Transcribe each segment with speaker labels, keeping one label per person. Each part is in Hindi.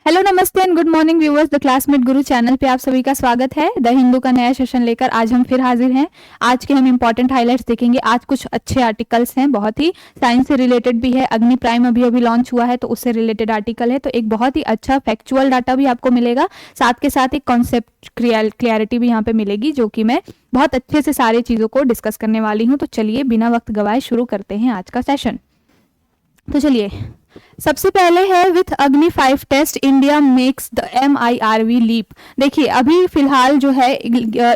Speaker 1: हेलो नमस्ते and good morning viewers. The classmate Guru channel पे आप सभी का स्वागत है। द हिंदू का नया सेशन लेकर आज हम फिर हाजिर हैं। आज के हम इंपॉर्टेंट हाइलाइट्स देखेंगे। आज कुछ अच्छे आर्टिकल्स हैं, बहुत ही साइंस से रिलेटेड भी है। अग्नि प्राइम अभी अभी लॉन्च हुआ है तो उससे रिलेटेड आर्टिकल है, तो एक बहुत ही अच्छा फैक्चुअल डाटा भी आपको मिलेगा। साथ के साथ एक कॉन्सेप्ट क्लियरिटी भी यहाँ पे मिलेगी, जो कि मैं बहुत अच्छे से सारी चीज़ों को डिस्कस करने वाली हूँ। तो चलिए बिना वक्त गवाए शुरू करते हैं आज का सेशन। तो चलिए सबसे पहले है with Agni 5 test India makes the MIRV leap. देखिए अभी फिलहाल जो है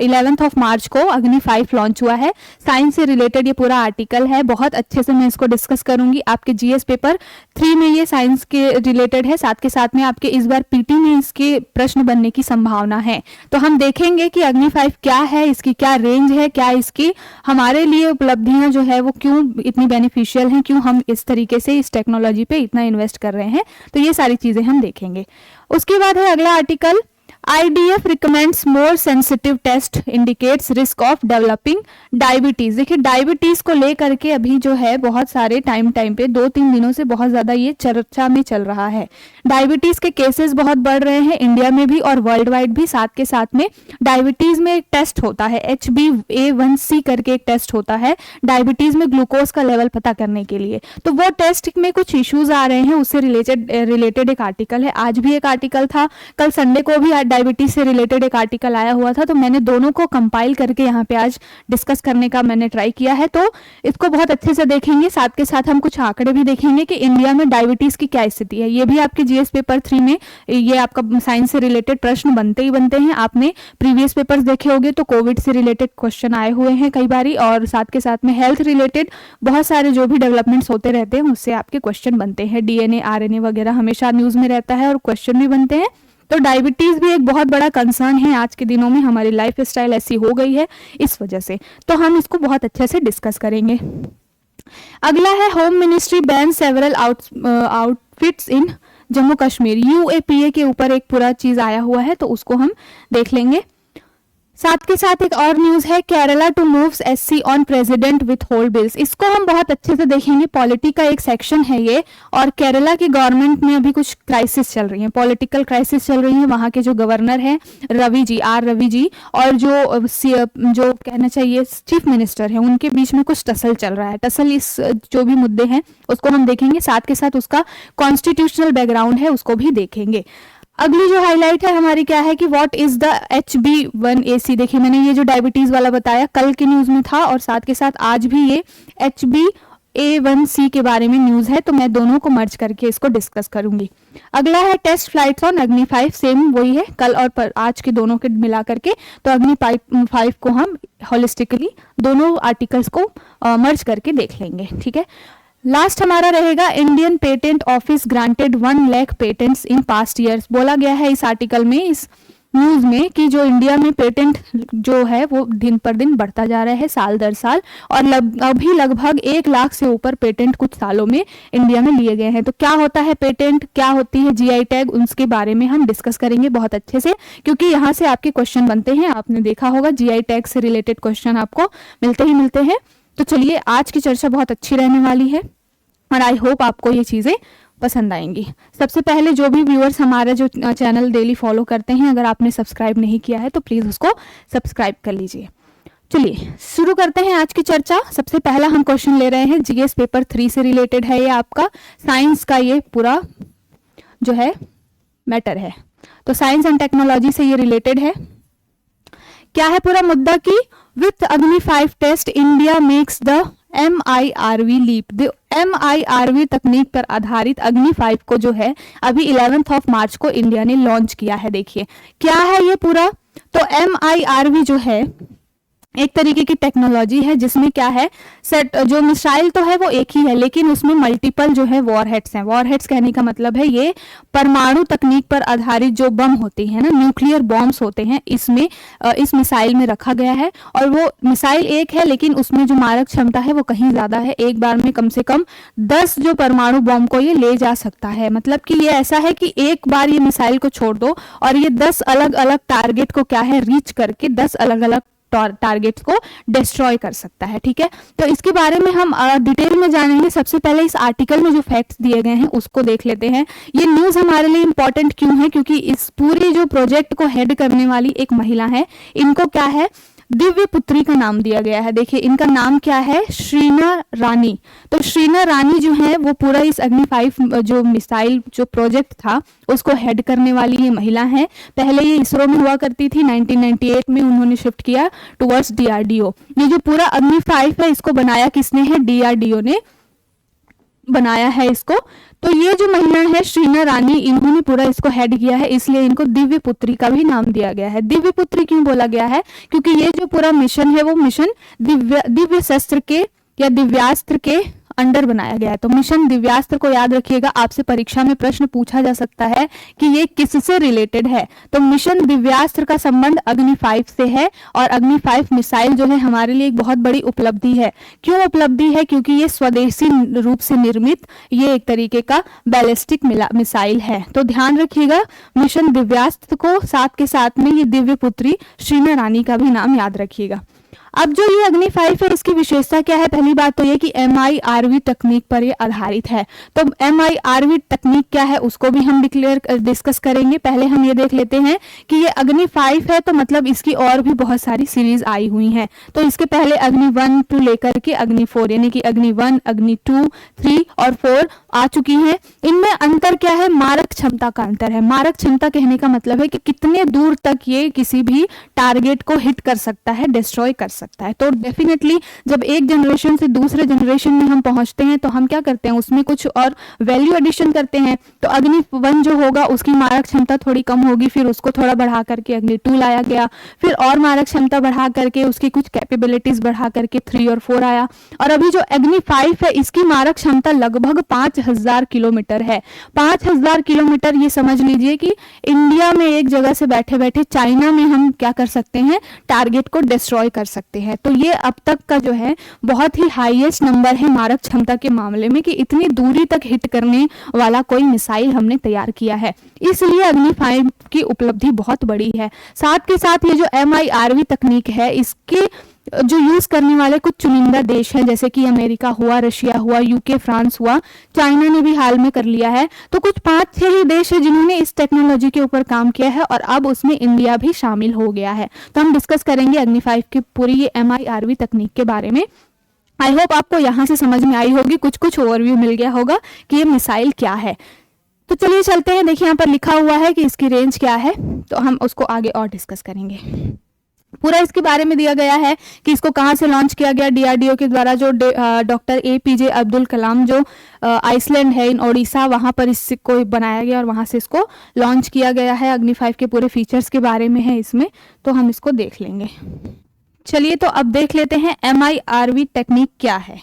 Speaker 1: 11 मार्च को अग्नि 5 लॉन्च हुआ है। साइंस से रिलेटेड ये पूरा आर्टिकल है, बहुत अच्छे से मैं इसको डिस्कस करूंगी। आपके GS पेपर 3 में ये साइंस के रिलेटेड है, साथ के साथ में आपके इस बार PT में इसके प्रश्न बनने की संभावना है। तो हम देखेंगे कि अग्नि 5 क्या है, इसकी क्या रेंज है, क्या इसकी हमारे लिए उपलब्धियां जो है वो क्यों इतनी बेनिफिशियल हैं, क्यों हम इस तरीके से इस टेक्नोलॉजी पे इतना इन्वेस्ट कर रहे हैं। तो ये सारी चीजें हम देखेंगे। उसके बाद है अगला article, IDF recommends more sensitive test indicates risk of developing diabetes. देखिए डायबिटीज को लेकर के अभी जो है बहुत सारे टाइम पे 2-3 दिनों से बहुत ज्यादा ये चर्चा में चल रहा है। डायबिटीज के केसेस बहुत बढ़ रहे हैं इंडिया में भी और वर्ल्ड वाइड भी। साथ के साथ में डायबिटीज में एक टेस्ट होता है, HbA1c करके एक टेस्ट होता है डायबिटीज में ग्लूकोज का लेवल पता करने के लिए। तो वो टेस्ट में कुछ इश्यूज आ रहे हैं, उससे रिलेटेड एक आर्टिकल है। आज भी एक आर्टिकल था, कल संडे को भी डायबिटीज से रिलेटेड एक आर्टिकल आया हुआ था। तो मैंने दोनों को कंपाइल करके यहाँ पे आज डिस्कस करने का मैंने ट्राई किया है। तो इसको बहुत अच्छे से देखेंगे, साथ के साथ हम कुछ आंकड़े भी देखेंगे कि इंडिया में डायबिटीज की क्या स्थिति है। ये भी आपके GS पेपर 3 में ये आपका साइंस से रिलेटेड प्रश्न बनते ही बनते हैं। आपने प्रीवियस पेपर्स देखे होंगे तो कोविड से रिलेटेड क्वेश्चन आए हुए हैं कई बारी, और साथ के साथ में हेल्थ रिलेटेड बहुत सारे जो भी डेवलपमेंट्स होते रहते हैं उससे आपके क्वेश्चन बनते हैं। DNA RNA वगैरह हमेशा न्यूज में रहता है और क्वेश्चन भी बनते हैं। तो डायबिटीज भी एक बहुत बड़ा कंसर्न है आज के दिनों में, हमारी लाइफ स्टाइल ऐसी हो गई है इस वजह से। तो हम इसको बहुत अच्छे से डिस्कस करेंगे। अगला है home ministry ban several outfits in Jammu Kashmir. UAPA के ऊपर एक पूरा चीज आया हुआ है, तो उसको हम देख लेंगे। साथ के साथ एक और न्यूज है, Kerala to moves SC on president with hold bills. इसको हम बहुत अच्छे से देखेंगे। पॉलिटी का एक सेक्शन है ये, और केरला की गवर्नमेंट में अभी कुछ क्राइसिस चल रही है, पॉलिटिकल क्राइसिस चल रही है। वहाँ के जो गवर्नर है रवि जी, और जो कहना चाहिए चीफ मिनिस्टर है, उनके बीच में कुछ टसल चल रहा है। टसल इस जो भी मुद्दे हैं उसको हम देखेंगे, साथ के साथ उसका कॉन्स्टिट्यूशनल बैकग्राउंड है उसको भी देखेंगे। अगली जो हाईलाइट है हमारी क्या है कि व्हाट इज द HbA1c। देखिए मैंने ये जो डायबिटीज वाला बताया कल की न्यूज में था, और साथ के साथ आज भी ये HbA1c के बारे में न्यूज है, तो मैं दोनों को मर्ज करके इसको डिस्कस करूंगी। अगला है टेस्ट फ्लाइट्स ऑन अग्नि 5, सेम वही है कल और आज के दोनों के मिला करके। तो अग्नि 5 को हम होलिस्टिकली दोनों आर्टिकल्स को मर्ज करके देख लेंगे, ठीक है। लास्ट हमारा रहेगा, Indian patent office granted 1 lakh patents in past years. बोला गया है इस आर्टिकल में, इस न्यूज में, कि जो इंडिया में पेटेंट जो है वो दिन पर दिन बढ़ता जा रहा है साल दर साल, और अभी लगभग 1 लाख से ऊपर पेटेंट कुछ सालों में इंडिया में लिए गए हैं। तो क्या होता है पेटेंट, क्या होती है GI टैग, उसके बारे में हम डिस्कस करेंगे बहुत अच्छे से, क्योंकि यहाँ से आपके क्वेश्चन बनते हैं। आपने देखा होगा GI टैग से रिलेटेड क्वेश्चन आपको मिलते ही मिलते हैं। तो चलिए आज की चर्चा बहुत अच्छी रहने वाली है और आई होप आपको ये चीज़ें पसंद आएंगी। सबसे पहले जो भी व्यूअर्स हमारा जो चैनल डेली फॉलो करते हैं, अगर आपने सब्सक्राइब नहीं किया है तो प्लीज़ उसको सब्सक्राइब कर लीजिए। चलिए शुरू करते हैं आज की चर्चा। सबसे पहला हम क्वेश्चन ले रहे हैं, GS पेपर 3 से रिलेटेड है ये, आपका साइंस का ये पूरा जो है मैटर है। तो साइंस एंड टेक्नोलॉजी से ये रिलेटेड है। क्या है पूरा मुद्दा कि with Agni 5 test India makes the MIRV leap. MIRV तकनीक पर आधारित अग्नि 5 को जो है अभी 11 मार्च को इंडिया ने लॉन्च किया है। देखिए क्या है ये पूरा, तो MIRV जो है एक तरीके की टेक्नोलॉजी है जिसमें क्या है, सेट जो मिसाइल तो है वो एक ही है, लेकिन उसमें मल्टीपल जो है वॉरहेड्स हैं। वॉरहेड्स कहने का मतलब है ये परमाणु तकनीक पर आधारित जो बम होते हैं ना, न्यूक्लियर बॉम्ब्स होते हैं, इसमें इस मिसाइल में रखा गया है। और वो मिसाइल एक है लेकिन उसमें जो मारक क्षमता है वो कहीं ज्यादा है। एक बार में कम से कम 10 जो परमाणु बॉम्ब को ये ले जा सकता है। मतलब कि ये ऐसा है कि एक बार ये मिसाइल को छोड़ दो और ये 10 अलग अलग टारगेट को क्या है रीच करके 10 अलग अलग टारगेट्स को डिस्ट्रॉय कर सकता है। ठीक है, तो इसके बारे में हम डिटेल में जानेंगे। सबसे पहले इस आर्टिकल में जो फैक्ट्स दिए गए हैं उसको देख लेते हैं। ये न्यूज हमारे लिए इंपॉर्टेंट क्यों है, क्योंकि इस पूरे जो प्रोजेक्ट को हेड करने वाली एक महिला है, इनको क्या है, दिव्य पुत्री का नाम दिया गया है। देखिए इनका नाम क्या है, श्रीना रानी। तो श्रीना रानी जो है वो पूरा इस अग्नि 5 जो मिसाइल जो प्रोजेक्ट था उसको हेड करने वाली ये महिला है। पहले ये इसरो में हुआ करती थी, 1998 में उन्होंने शिफ्ट किया टुवर्ड्स डीआरडीओ। ये जो पूरा अग्नि 5 है इसको बनाया किसने है, डीआरडीओ ने बनाया है इसको। तो ये जो महिला है श्रीना रानी, इन्होंने पूरा इसको हेड किया है, इसलिए इनको दिव्य पुत्री का भी नाम दिया गया है। दिव्य पुत्री क्यों बोला गया है, क्योंकि ये जो पूरा मिशन है वो मिशन दिव्य शस्त्र के या दिव्यास्त्र के अंडर बनाया गया है। तो मिशन दिव्यास्त्र को याद रखिएगा, आपसे परीक्षा में प्रश्न पूछा जा सकता है कि ये किससे रिलेटेड है। तो मिशन दिव्यास्त्र का संबंध अग्नि 5 से है, और अग्नि 5 मिसाइल जो है हमारे लिए एक बहुत बड़ी उपलब्धि है। क्यों उपलब्धि है, क्योंकि ये स्वदेशी रूप से निर्मित ये एक तरीके का बैलिस्टिक मिसाइल है। तो ध्यान रखिएगा मिशन दिव्यास्त्र को, साथ के साथ में ये दिव्य पुत्री श्रीना रानी का भी नाम याद रखिएगा। अब जो ये अग्नि 5 है इसकी विशेषता क्या है, पहली बात तो ये कि MIRV तकनीक पर ये आधारित है। तो MIRV तकनीक क्या है उसको भी हम डिस्कस करेंगे। पहले हम ये देख लेते हैं कि ये अग्नि 5 है, तो मतलब इसकी और भी बहुत सारी सीरीज आई हुई हैं। तो इसके पहले अग्नि 1 टू लेकर के अग्नि 4, यानी कि अग्नि 1, अग्नि 2, 3 और 4 आ चुकी है। इनमें अंतर क्या है, मारक क्षमता का अंतर है। मारक क्षमता कहने का मतलब है कि कितने दूर तक ये किसी भी टारगेट को हिट कर सकता है, डिस्ट्रॉय कर सकता है। तो डेफिनेटली जब एक जनरेशन से दूसरे जनरेशन में हम पहुंचते हैं तो हम क्या करते हैं, उसमें कुछ और वैल्यू एडिशन करते हैं। तो अग्नि 1 जो होगा उसकी मारक क्षमता थोड़ी कम होगी, फिर उसको थोड़ा बढ़ा करके अग्नि 2 लाया गया, फिर और मारक क्षमता बढ़ा करके उसकी कुछ कैपेबिलिटीज बढ़ा करके 3 और 4 आया। और अभी जो अग्नि 5 है इसकी मारक क्षमता लगभग 5000 किलोमीटर है। 5000 किलोमीटर, ये समझ लीजिए कि इंडिया में एक जगह से बैठे बैठे चाइना में हम क्या कर सकते हैं, टारगेट को डिस्ट्रॉय कर सकते हैं। तो ये अब तक का जो है बहुत ही हाईएस्ट नंबर है मारक क्षमता के मामले में, कि इतनी दूरी तक हिट करने वाला कोई मिसाइल हमने तैयार किया है। इसलिए अग्नि 5 की उपलब्धि बहुत बड़ी है। साथ के साथ ये जो MIRV तकनीक है इसके जो यूज करने वाले कुछ चुनिंदा देश हैं, जैसे कि अमेरिका हुआ, रशिया हुआ, UK, फ्रांस हुआ, चाइना ने भी हाल में कर लिया है। तो कुछ 5-6 ही देश है जिन्होंने इस टेक्नोलॉजी के ऊपर काम किया है, और अब उसमें इंडिया भी शामिल हो गया है। तो हम डिस्कस करेंगे अग्नि 5 की पूरी ये MIRV तकनीक के बारे में। आई होप आपको यहाँ से समझ में आई होगी, कुछ कुछ ओवरव्यू मिल गया होगा कि ये मिसाइल क्या है। तो चलिए चलते हैं, देखिए यहाँ पर लिखा हुआ है कि इसकी रेंज क्या है, तो हम उसको आगे और डिस्कस करेंगे। पूरा इसके बारे में दिया गया है कि इसको कहाँ से लॉन्च किया गया, DRDO के द्वारा। जो डॉक्टर APJ अब्दुल कलाम जो आइसलैंड है इन ओडिशा, वहाँ पर इसको बनाया गया और वहाँ से इसको लॉन्च किया गया है। अग्नि 5 के पूरे फीचर्स के बारे में है इसमें, तो हम इसको देख लेंगे। चलिए तो अब देख लेते हैं MIRV टेक्निक क्या है।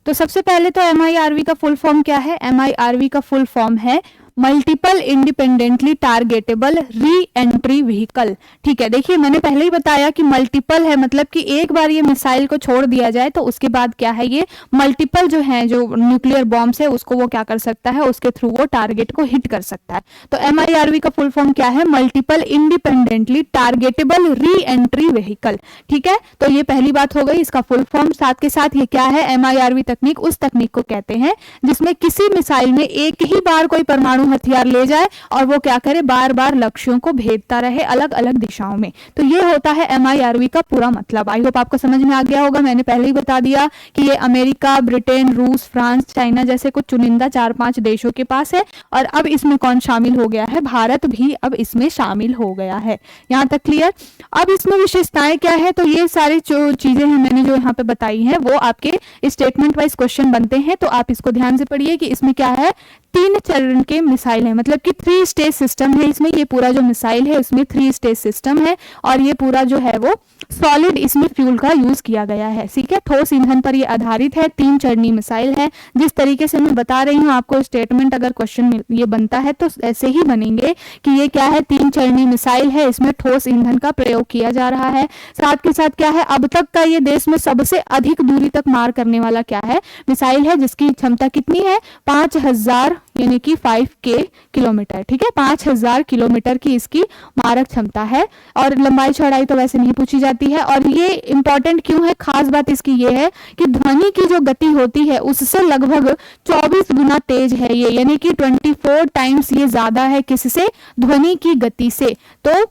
Speaker 1: तो सबसे पहले तो MIRV का फुल फॉर्म क्या है, MIRV का फुल फॉर्म है multiple independently targetable re entry vehicle. ठीक है, देखिए मैंने पहले ही बताया कि मल्टीपल है, मतलब कि एक बार ये मिसाइल को छोड़ दिया जाए तो उसके बाद क्या है, ये मल्टीपल जो है जो न्यूक्लियर बॉम्ब्स है उसको वो क्या कर सकता है, उसके थ्रू वो टारगेट को हिट कर सकता है। तो MIRV का फुल फॉर्म क्या है, multiple independently targetable re entry vehicle. ठीक है, तो ये पहली बात हो गई इसका फुल फॉर्म। साथ के साथ ये क्या है, MIRV तकनीक उस तकनीक को कहते हैं जिसमें किसी मिसाइल में एक ही बार कोई परमाणु हथियार ले जाए और वो क्या करे, बार बार लक्ष्यों को भेदता रहे अलग अलग दिशाओं में। तो ये होता है MIRV का पूरा मतलब। आई होप आपको समझ में आ गया होगा। मैंने पहले ही बता दिया कि ये अमेरिका, ब्रिटेन, रूस, फ्रांस, चाइना जैसे कुछ चुनिंदा 4-5 देशों के पास है, और अब इसमें कौन शामिल हो गया है, भारत भी अब इसमें शामिल हो गया है। यहाँ तक क्लियर। अब इसमें विशेषताएं क्या है, तो ये सारी जो चीजें हैं मैंने जो यहाँ पे बताई हैं वो आपके स्टेटमेंट वाइज क्वेश्चन बनते हैं, तो आप इसको ध्यान से पढ़िए कि इसमें क्या है, 3 चरण के मिसाइल है, मतलब कि 3 स्टेज सिस्टम है इसमें। ये पूरा जो मिसाइल है उसमें 3 स्टेज सिस्टम है, और ये पूरा जो है वो सॉलिड इसमें फ्यूल का यूज किया गया है। ठीक है, ठोस ईंधन पर ये आधारित है, 3 चरणीय मिसाइल है। जिस तरीके से मैं बता रही हूँ आपको स्टेटमेंट अगर क्वेश्चन ये बनता है तो ऐसे ही बनेंगे कि ये क्या है, 3 चरणीय मिसाइल है, इसमें ठोस ईंधन का प्रयोग किया जा रहा है। साथ के साथ क्या है, अब तक का ये देश में सबसे अधिक दूरी तक मार करने वाला क्या है, मिसाइल है, जिसकी क्षमता कितनी है, 5000 यानी कि 5K किलोमीटर, ठीक है, 5000 किलोमीटर की इसकी मारक क्षमता है। और लंबाई चौड़ाई तो वैसे नहीं पूछी जाती है। और ये इंपॉर्टेंट क्यों है, खास बात इसकी ये है कि ध्वनि की जो गति होती है उससे लगभग 24 गुना तेज है ये, यानी कि 24 टाइम्स ये ज्यादा है किससे, ध्वनि की गति से। तो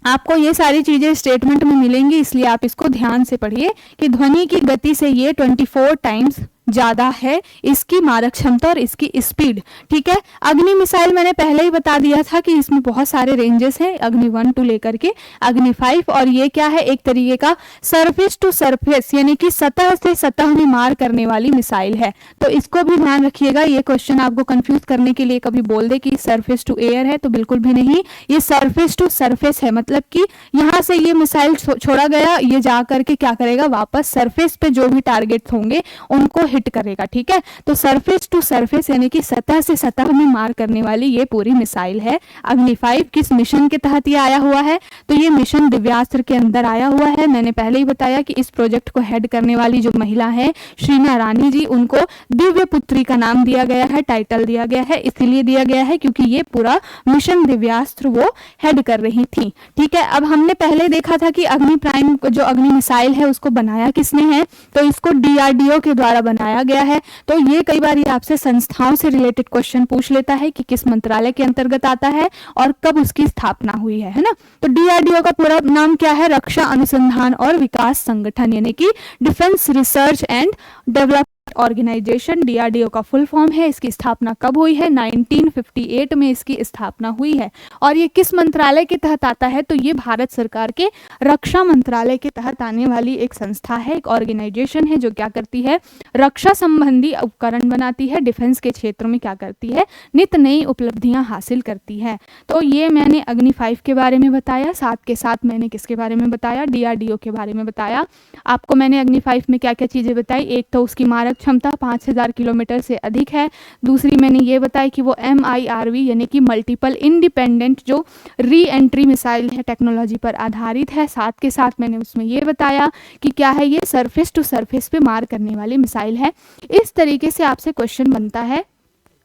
Speaker 1: आपको ये सारी चीजें स्टेटमेंट में मिलेंगी, इसलिए आप इसको ध्यान से पढ़िए कि ध्वनि की गति से ये 24 टाइम्स ज्यादा है इसकी मारक क्षमता और इसकी स्पीड, ठीक है। अग्नि मिसाइल मैंने पहले ही बता दिया था कि इसमें बहुत सारे रेंजेस हैं, अग्नि 1 टू लेकर के अग्नि 5। और ये क्या है, एक तरीके का सरफेस टू सरफेस यानी कि सतह से सतह में मार करने वाली मिसाइल है। तो इसको भी ध्यान रखिएगा, ये क्वेश्चन आपको कंफ्यूज करने के लिए कभी बोल दे कि सरफेस टू एयर है, तो बिल्कुल भी नहीं, ये सरफेस टू सरफेस है। मतलब कि यहाँ से ये मिसाइल छोड़ा गया, ये जा करके क्या करेगा, वापस सरफेस पे जो भी टारगेट होंगे उनको हिट करेगा, ठीक है। तो सरफेस टू सरफेस यानी कि सतह से सतह में मार करने वाली ये पूरी मिसाइल है अग्नि 5। किस मिशन के तहत ये आया हुआ है, तो ये मिशन दिव्यास्त्र के अंदर आया हुआ है। मैंने पहले ही बताया कि इस प्रोजेक्ट को हेड करने वाली जो महिला है श्रीना रानी जी, उनको दिव्य पुत्री का नाम दिया गया है, टाइटल दिया गया है, इसीलिए दिया गया है क्योंकि ये पूरा मिशन दिव्यास्त्र वो हेड कर रही थी, ठीक है। अब हमने पहले देखा था कि अग्नि प्राइम जो अग्नि मिसाइल है उसको बनाया किसने है, तो इसको DRDO के द्वारा बनाया गया है। तो ये कई बार ये आपसे संस्थाओं से रिलेटेड क्वेश्चन पूछ लेता है कि किस मंत्रालय के अंतर्गत आता है और कब उसकी स्थापना हुई है ना। तो DRDO का पूरा नाम क्या है, रक्षा अनुसंधान और विकास संगठन, यानी कि defence research and development organisation, DRDO का फुल फॉर्म है। इसकी स्थापना कब हुई है, 1958 में इसकी स्थापना हुई है। और ये किस मंत्रालय के तहत आता है, तो ये भारत सरकार के रक्षा मंत्रालय के तहत आने वाली एक संस्था है, एक ऑर्गेनाइजेशन है जो क्या करती है, रक्षा संबंधी उपकरण बनाती है, डिफेंस के क्षेत्र में क्या करती है, नित नई उपलब्धियां हासिल करती है। तो ये मैंने अग्नि 5 के बारे में बताया, साथ के साथ मैंने किसके बारे में बताया, DRDO के बारे में बताया। आपको मैंने अग्नि 5 में क्या क्या चीजें बताई, एक तो उसकी मारक क्षमता 5000 किलोमीटर से अधिक है। दूसरी मैंने ये बताई कि वो MIRV यानी कि मल्टीपल इंडिपेंडेंट जो री एंट्री मिसाइल है, टेक्नोलॉजी पर आधारित है। साथ के साथ मैंने उसमें ये बताया कि क्या है, ये सरफेस टू सरफेस पे मार करने वाली मिसाइल है। इस तरीके से आपसे क्वेश्चन बनता है।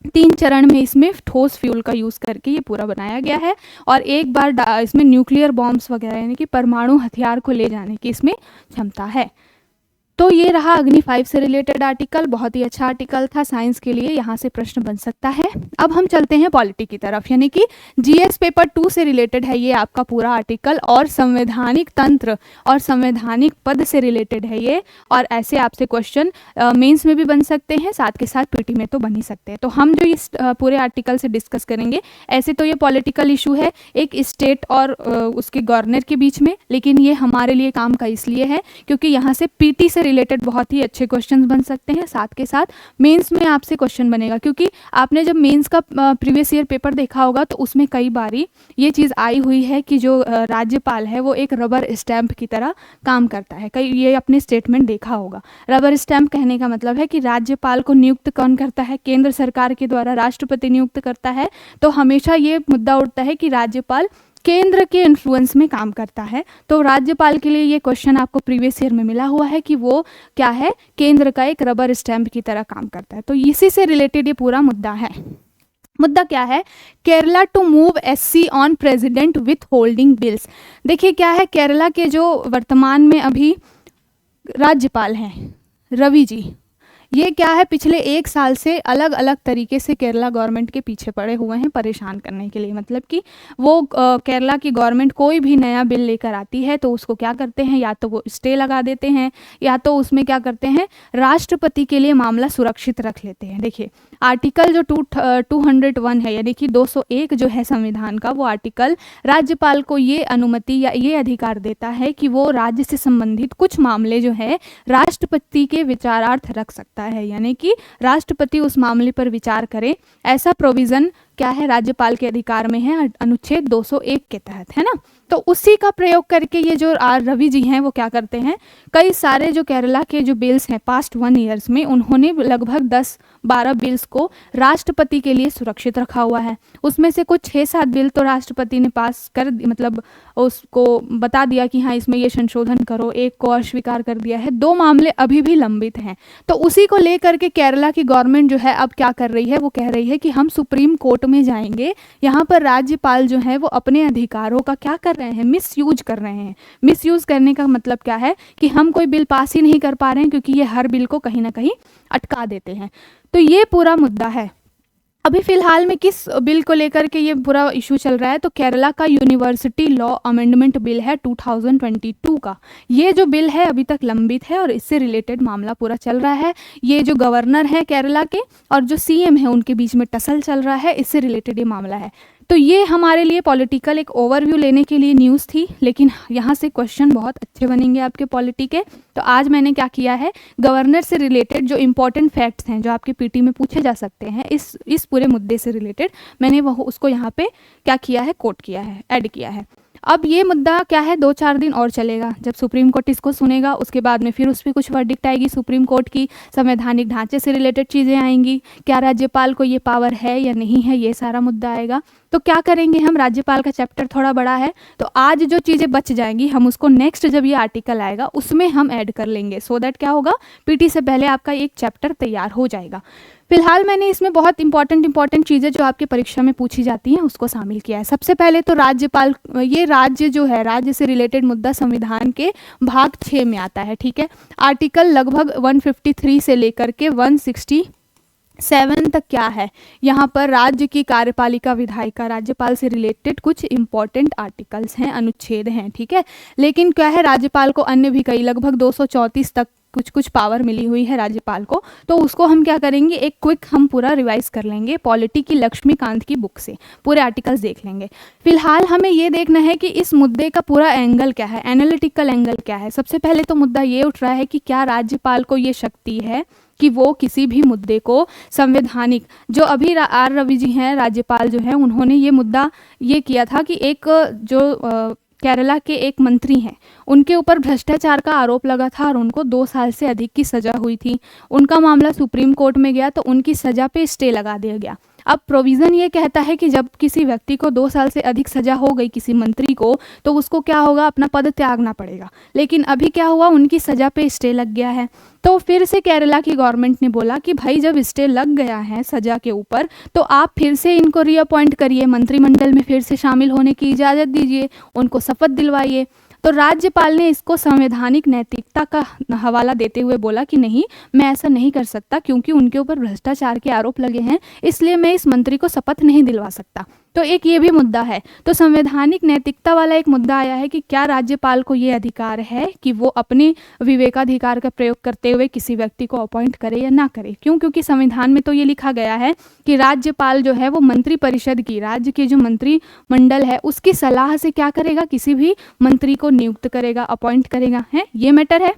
Speaker 1: 3 चरण में इसमें ठोस फ्यूल का यूज करके ये पूरा बनाया गया है और एक बार इसमें न्यूक्लियर बॉम्ब्स वगैरह यानी कि परमाणु हथियार को ले जाने की इसमें क्षमता है। तो ये रहा अग्नि 5 से रिलेटेड आर्टिकल, बहुत ही अच्छा आर्टिकल था साइंस के लिए, यहाँ से प्रश्न बन सकता है। अब हम चलते हैं पॉलिटी की तरफ, यानी कि GS पेपर 2 से रिलेटेड है ये आपका पूरा आर्टिकल और संवैधानिक तंत्र और संवैधानिक पद से रिलेटेड है ये। और ऐसे आपसे क्वेश्चन मेंस में भी बन सकते हैं, साथ के साथ PT में तो बन ही सकते हैं। तो हम जो इस पूरे आर्टिकल से डिस्कस करेंगे, ऐसे तो ये पॉलिटिकल इशू है एक स्टेट और उसके गवर्नर के बीच में, लेकिन ये हमारे लिए काम का इसलिए है क्योंकि यहाँ से PT से रिलेटेड बहुत ही अच्छे क्वेश्चंस बन सकते हैं। साथ के साथ मेंस में आपसे क्वेश्चन बनेगा, क्योंकि आपने जब मेंस का प्रीवियस ईयर पेपर देखा होगा तो उसमें कई बारी ये चीज़ आई हुई है कि जो राज्यपाल है वो एक रबर स्टैंप की तरह काम करता है। कई ये अपने स्टेटमेंट देखा होगा। रबर स्टैंप कहने का मतलब है कि राज्यपाल को नियुक्त कौन करता है, केंद्र सरकार के द्वारा राष्ट्रपति नियुक्त करता है। तो हमेशा ये मुद्दा उठता है कि राज्यपाल केंद्र के इन्फ्लुएंस में काम करता है। तो राज्यपाल के लिए ये क्वेश्चन आपको प्रीवियस ईयर में मिला हुआ है कि वो क्या है, केंद्र का एक रबर स्टैंप की तरह काम करता है। तो इसी से रिलेटेड ये पूरा मुद्दा है। मुद्दा क्या है, Kerala to move SC on president with holding bills. देखिए क्या है, केरला के जो वर्तमान में अभी राज्यपाल हैं रवि जी, ये क्या है, पिछले 1 साल से अलग अलग तरीके से केरला गवर्नमेंट के पीछे पड़े हुए हैं परेशान करने के लिए। मतलब कि वो केरला की गवर्नमेंट कोई भी नया बिल लेकर आती है तो उसको क्या करते हैं, या तो वो स्टे लगा देते हैं या तो उसमें क्या करते हैं, राष्ट्रपति के लिए मामला सुरक्षित रख लेते हैं। देखिए आर्टिकल जो 201 है यानी कि 201 जो है संविधान का, वो आर्टिकल राज्यपाल को ये अनुमति या ये अधिकार देता है कि वो राज्य से संबंधित कुछ मामले जो है राष्ट्रपति के विचारार्थ रख सकता है, यानी कि राष्ट्रपति उस मामले पर विचार करे। ऐसा प्रोविजन क्या है, राज्यपाल के अधिकार में है अनुच्छेद 201 के तहत, है ना। तो उसी का प्रयोग करके ये जो आर रवि जी हैं वो क्या करते हैं, कई सारे जो केरला के जो बिल्स हैं पास्ट 1 ईयर्स में, उन्होंने लगभग 10-12 बिल्स को राष्ट्रपति के लिए सुरक्षित रखा हुआ है। उसमें से कुछ 6-7 बिल तो राष्ट्रपति ने पास कर मतलब उसको बता दिया कि हाँ इसमें ये संशोधन करो, एक को अस्वीकार कर दिया है, 2 मामले अभी भी लंबित हैं। तो उसी को लेकर के केरला की गवर्नमेंट जो है अब क्या कर रही है, वो कह रही है कि हम सुप्रीम कोर्ट में जाएंगे, यहाँ पर राज्यपाल जो है वो अपने अधिकारों का क्या कर रहे हैं, मिसयूज कर रहे हैं। मिसयूज करने का मतलब क्या है कि हम कोई बिल पास ही नहीं कर पा रहे हैं क्योंकि ये हर बिल को कहीं ना कहीं अटका देते हैं। तो ये पूरा मुद्दा है। अभी फिलहाल में किस बिल को लेकर के ये पूरा इशू चल रहा है, तो केरला का यूनिवर्सिटी लॉ अमेंडमेंट बिल है 2022 का। ये जो बिल है अभी तक लंबित है और इससे रिलेटेड मामला पूरा चल रहा है। ये जो गवर्नर है केरला के और जो सीएम है उनके बीच में टसल चल रहा है, इससे रिलेटेड ये मामला है। तो ये हमारे लिए पॉलिटिकल एक ओवरव्यू लेने के लिए न्यूज़ थी, लेकिन यहाँ से क्वेश्चन बहुत अच्छे बनेंगे आपके पॉलिटी के। तो आज मैंने क्या किया है, गवर्नर से रिलेटेड जो इंपॉर्टेंट फैक्ट्स हैं जो आपके पीटी में पूछे जा सकते हैं इस पूरे मुद्दे से रिलेटेड, मैंने वो उसको यहाँ पे क्या किया है, कोट किया है, ऐड किया है। अब ये मुद्दा क्या है, 2-4 दिन और चलेगा। जब सुप्रीम कोर्ट इसको सुनेगा उसके बाद में फिर उस पर कुछ वर्डिक्ट आएगी सुप्रीम कोर्ट की, संवैधानिक ढांचे से रिलेटेड चीज़ें आएंगी, क्या राज्यपाल को ये पावर है या नहीं है, ये सारा मुद्दा आएगा। तो क्या करेंगे हम, राज्यपाल का चैप्टर थोड़ा बड़ा है तो आज जो चीज़ें बच जाएंगी हम उसको नेक्स्ट जब ये आर्टिकल आएगा उसमें हम ऐड कर लेंगे, सो दैट क्या होगा, पीटी से पहले आपका एक चैप्टर तैयार हो जाएगा। फिलहाल मैंने इसमें बहुत इंपॉर्टेंट चीज़ें जो आपकी परीक्षा में पूछी जाती हैं उसको शामिल किया है। सबसे पहले तो राज्यपाल, ये राज्य जो है, राज्य से रिलेटेड मुद्दा संविधान के भाग 6 में आता है, ठीक है। आर्टिकल लगभग 153 से लेकर के 167 तक क्या है, यहाँ पर राज्य की कार्यपालिका विधायिका राज्यपाल से रिलेटेड कुछ इंपॉर्टेंट आर्टिकल्स हैं, अनुच्छेद हैं, ठीक है। लेकिन क्या है, राज्यपाल को अन्य भी कई लगभग 234 तक कुछ पावर मिली हुई है राज्यपाल को। तो उसको हम क्या करेंगे, एक क्विक हम पूरा रिवाइज कर लेंगे, पॉलिटी की लक्ष्मीकांत की बुक से पूरे आर्टिकल्स देख लेंगे। फिलहाल हमें ये देखना है कि इस मुद्दे का पूरा एंगल क्या है, एनालिटिकल एंगल क्या है। सबसे पहले तो मुद्दा ये उठ रहा है कि क्या राज्यपाल को ये शक्ति है कि वो किसी भी मुद्दे को संवैधानिक, जो अभी आर रवि जी हैं राज्यपाल जो हैं, उन्होंने ये मुद्दा ये किया था कि एक जो केरला के एक मंत्री हैं उनके ऊपर भ्रष्टाचार का आरोप लगा था और उनको 2 साल से अधिक की सज़ा हुई थी। उनका मामला सुप्रीम कोर्ट में गया तो उनकी सज़ा पे स्टे लगा दिया गया। अब प्रोविज़न ये कहता है कि जब किसी व्यक्ति को 2 साल से अधिक सज़ा हो गई किसी मंत्री को, तो उसको क्या होगा, अपना पद त्यागना पड़ेगा। लेकिन अभी क्या हुआ, उनकी सज़ा पे स्टे लग गया है। तो फिर से केरला की गवर्नमेंट ने बोला कि भाई जब स्टे लग गया है सज़ा के ऊपर तो आप फिर से इनको रीअपॉइंट करिए, मंत्रिमंडल में फिर से शामिल होने की इजाज़त दीजिए, उनको शपथ दिलवाइए। तो राज्यपाल ने इसको संवैधानिक नैतिकता का हवाला देते हुए बोला कि नहीं, मैं ऐसा नहीं कर सकता क्योंकि उनके ऊपर भ्रष्टाचार के आरोप लगे हैं, इसलिए मैं इस मंत्री को शपथ नहीं दिलवा सकता। तो एक ये भी मुद्दा है। तो संवैधानिक नैतिकता वाला एक मुद्दा आया है कि क्या राज्यपाल को ये अधिकार है कि वो अपने विवेकाधिकार का प्रयोग करते हुए किसी व्यक्ति को अपॉइंट करे या ना करे। क्यों, क्योंकि संविधान में तो ये लिखा गया है कि राज्यपाल जो है वो मंत्री परिषद की, राज्य के जो मंत्रिमंडल है उसकी सलाह से क्या करेगा, किसी भी मंत्री को नियुक्त करेगा, अपॉइंट करेगा, है ये मैटर है।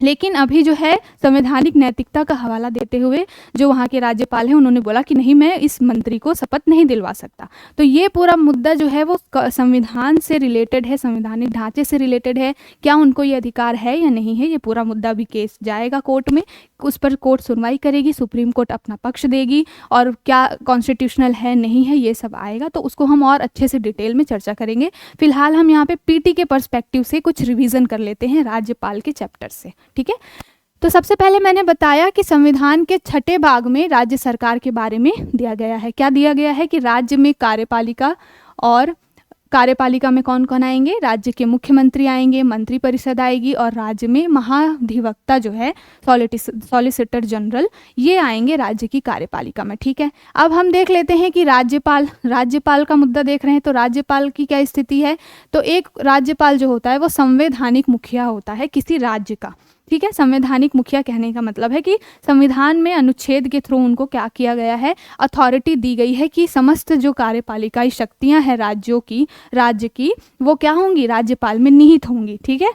Speaker 1: लेकिन अभी जो है संवैधानिक नैतिकता का हवाला देते हुए जो वहाँ के राज्यपाल हैं उन्होंने बोला कि नहीं, मैं इस मंत्री को शपथ नहीं दिलवा सकता। तो ये पूरा मुद्दा जो है वो संविधान से रिलेटेड है, संवैधानिक ढांचे से रिलेटेड है, क्या उनको ये अधिकार है या नहीं है। ये पूरा मुद्दा भी केस जाएगा कोर्ट में, उस पर कोर्ट सुनवाई करेगी, सुप्रीम कोर्ट अपना पक्ष देगी और क्या कॉन्स्टिट्यूशनल है नहीं है ये सब आएगा। तो उसको हम और अच्छे से डिटेल में चर्चा करेंगे। फिलहाल हम यहाँ पे पीटी के पर्सपेक्टिव से कुछ रिवीजन कर लेते हैं राज्यपाल के चैप्टर से, ठीक है। तो सबसे पहले मैंने बताया कि संविधान के 6ठे भाग में राज्य सरकार के बारे में दिया गया है। क्या दिया गया है कि राज्य में कार्यपालिका, और कार्यपालिका में कौन कौन आएंगे, राज्य के मुख्यमंत्री आएंगे, मंत्री परिषद आएगी और राज्य में महाधिवक्ता जो है सॉलिसिटर जनरल, ये आएंगे राज्य की कार्यपालिका में, ठीक है। अब हम देख लेते हैं कि राज्यपाल का मुद्दा देख रहे हैं। तो राज्यपाल की क्या स्थिति है, तो एक राज्यपाल जो होता है वो संवैधानिक मुखिया होता है किसी राज्य का, ठीक है। संवैधानिक मुखिया कहने का मतलब है कि संविधान में अनुच्छेद के थ्रू उनको क्या किया गया है, अथॉरिटी दी गई है कि समस्त जो कार्यपालिकाई शक्तियां हैं राज्य की वो क्या होंगी, राज्यपाल में निहित होंगी, ठीक है।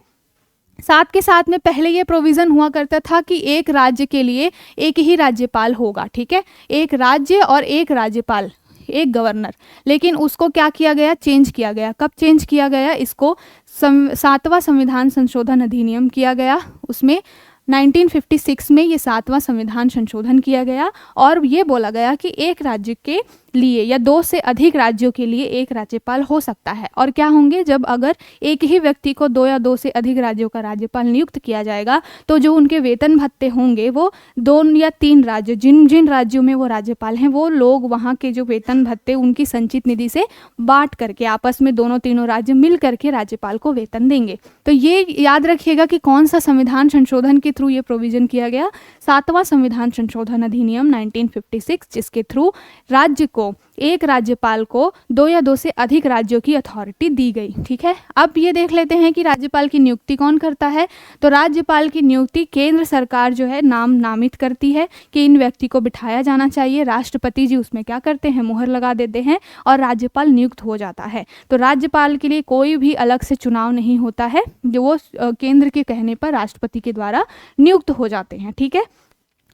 Speaker 1: साथ के साथ में पहले ये प्रोविज़न हुआ करता था कि एक राज्य के लिए एक ही राज्यपाल होगा, ठीक है। एक राज्य और एक राज्यपाल, एक गवर्नर, लेकिन उसको क्या किया गया, चेंज किया गया। कब चेंज किया गया, इसको 7वां संविधान संशोधन अधिनियम किया गया, उसमें 1956 में ये 7वां संविधान संशोधन किया गया और ये बोला गया कि एक राज्य के लिए या 2 से अधिक राज्यों के लिए एक राज्यपाल हो सकता है। और क्या होंगे, जब अगर एक ही व्यक्ति को 2 या 2 से अधिक राज्यों का राज्यपाल नियुक्त किया जाएगा तो जो उनके वेतन भत्ते होंगे वो 2 या 3 राज्य, जिन जिन राज्यों में वो राज्यपाल हैं वो लोग वहाँ के जो वेतन भत्ते उनकी संचित निधि से बांट करके आपस में दोनों तीनों राज्य मिल करके राज्यपाल को वेतन देंगे। तो ये याद रखिएगा कि कौन सा संविधान संशोधन के थ्रू ये प्रोविजन किया गया, 7वां संविधान संशोधन अधिनियम 1956, जिसके थ्रू राज्य को, एक राज्यपाल को 2 या 2 से अधिक राज्यों की अथॉरिटी दी गई। ठीक है, अब ये देख लेते हैं कि राज्यपाल की नियुक्ति कौन करता है। तो राज्यपाल की नियुक्ति केंद्र सरकार जो है नामित करती है कि इन व्यक्ति को बिठाया जाना चाहिए। राष्ट्रपति जी उसमें क्या करते हैं, मुहर लगा देते हैं और राज्यपाल नियुक्त हो जाता है। तो राज्यपाल के लिए कोई भी अलग से चुनाव नहीं होता है, जो वो केंद्र के कहने पर राष्ट्रपति के द्वारा नियुक्त हो जाते हैं। ठीक है,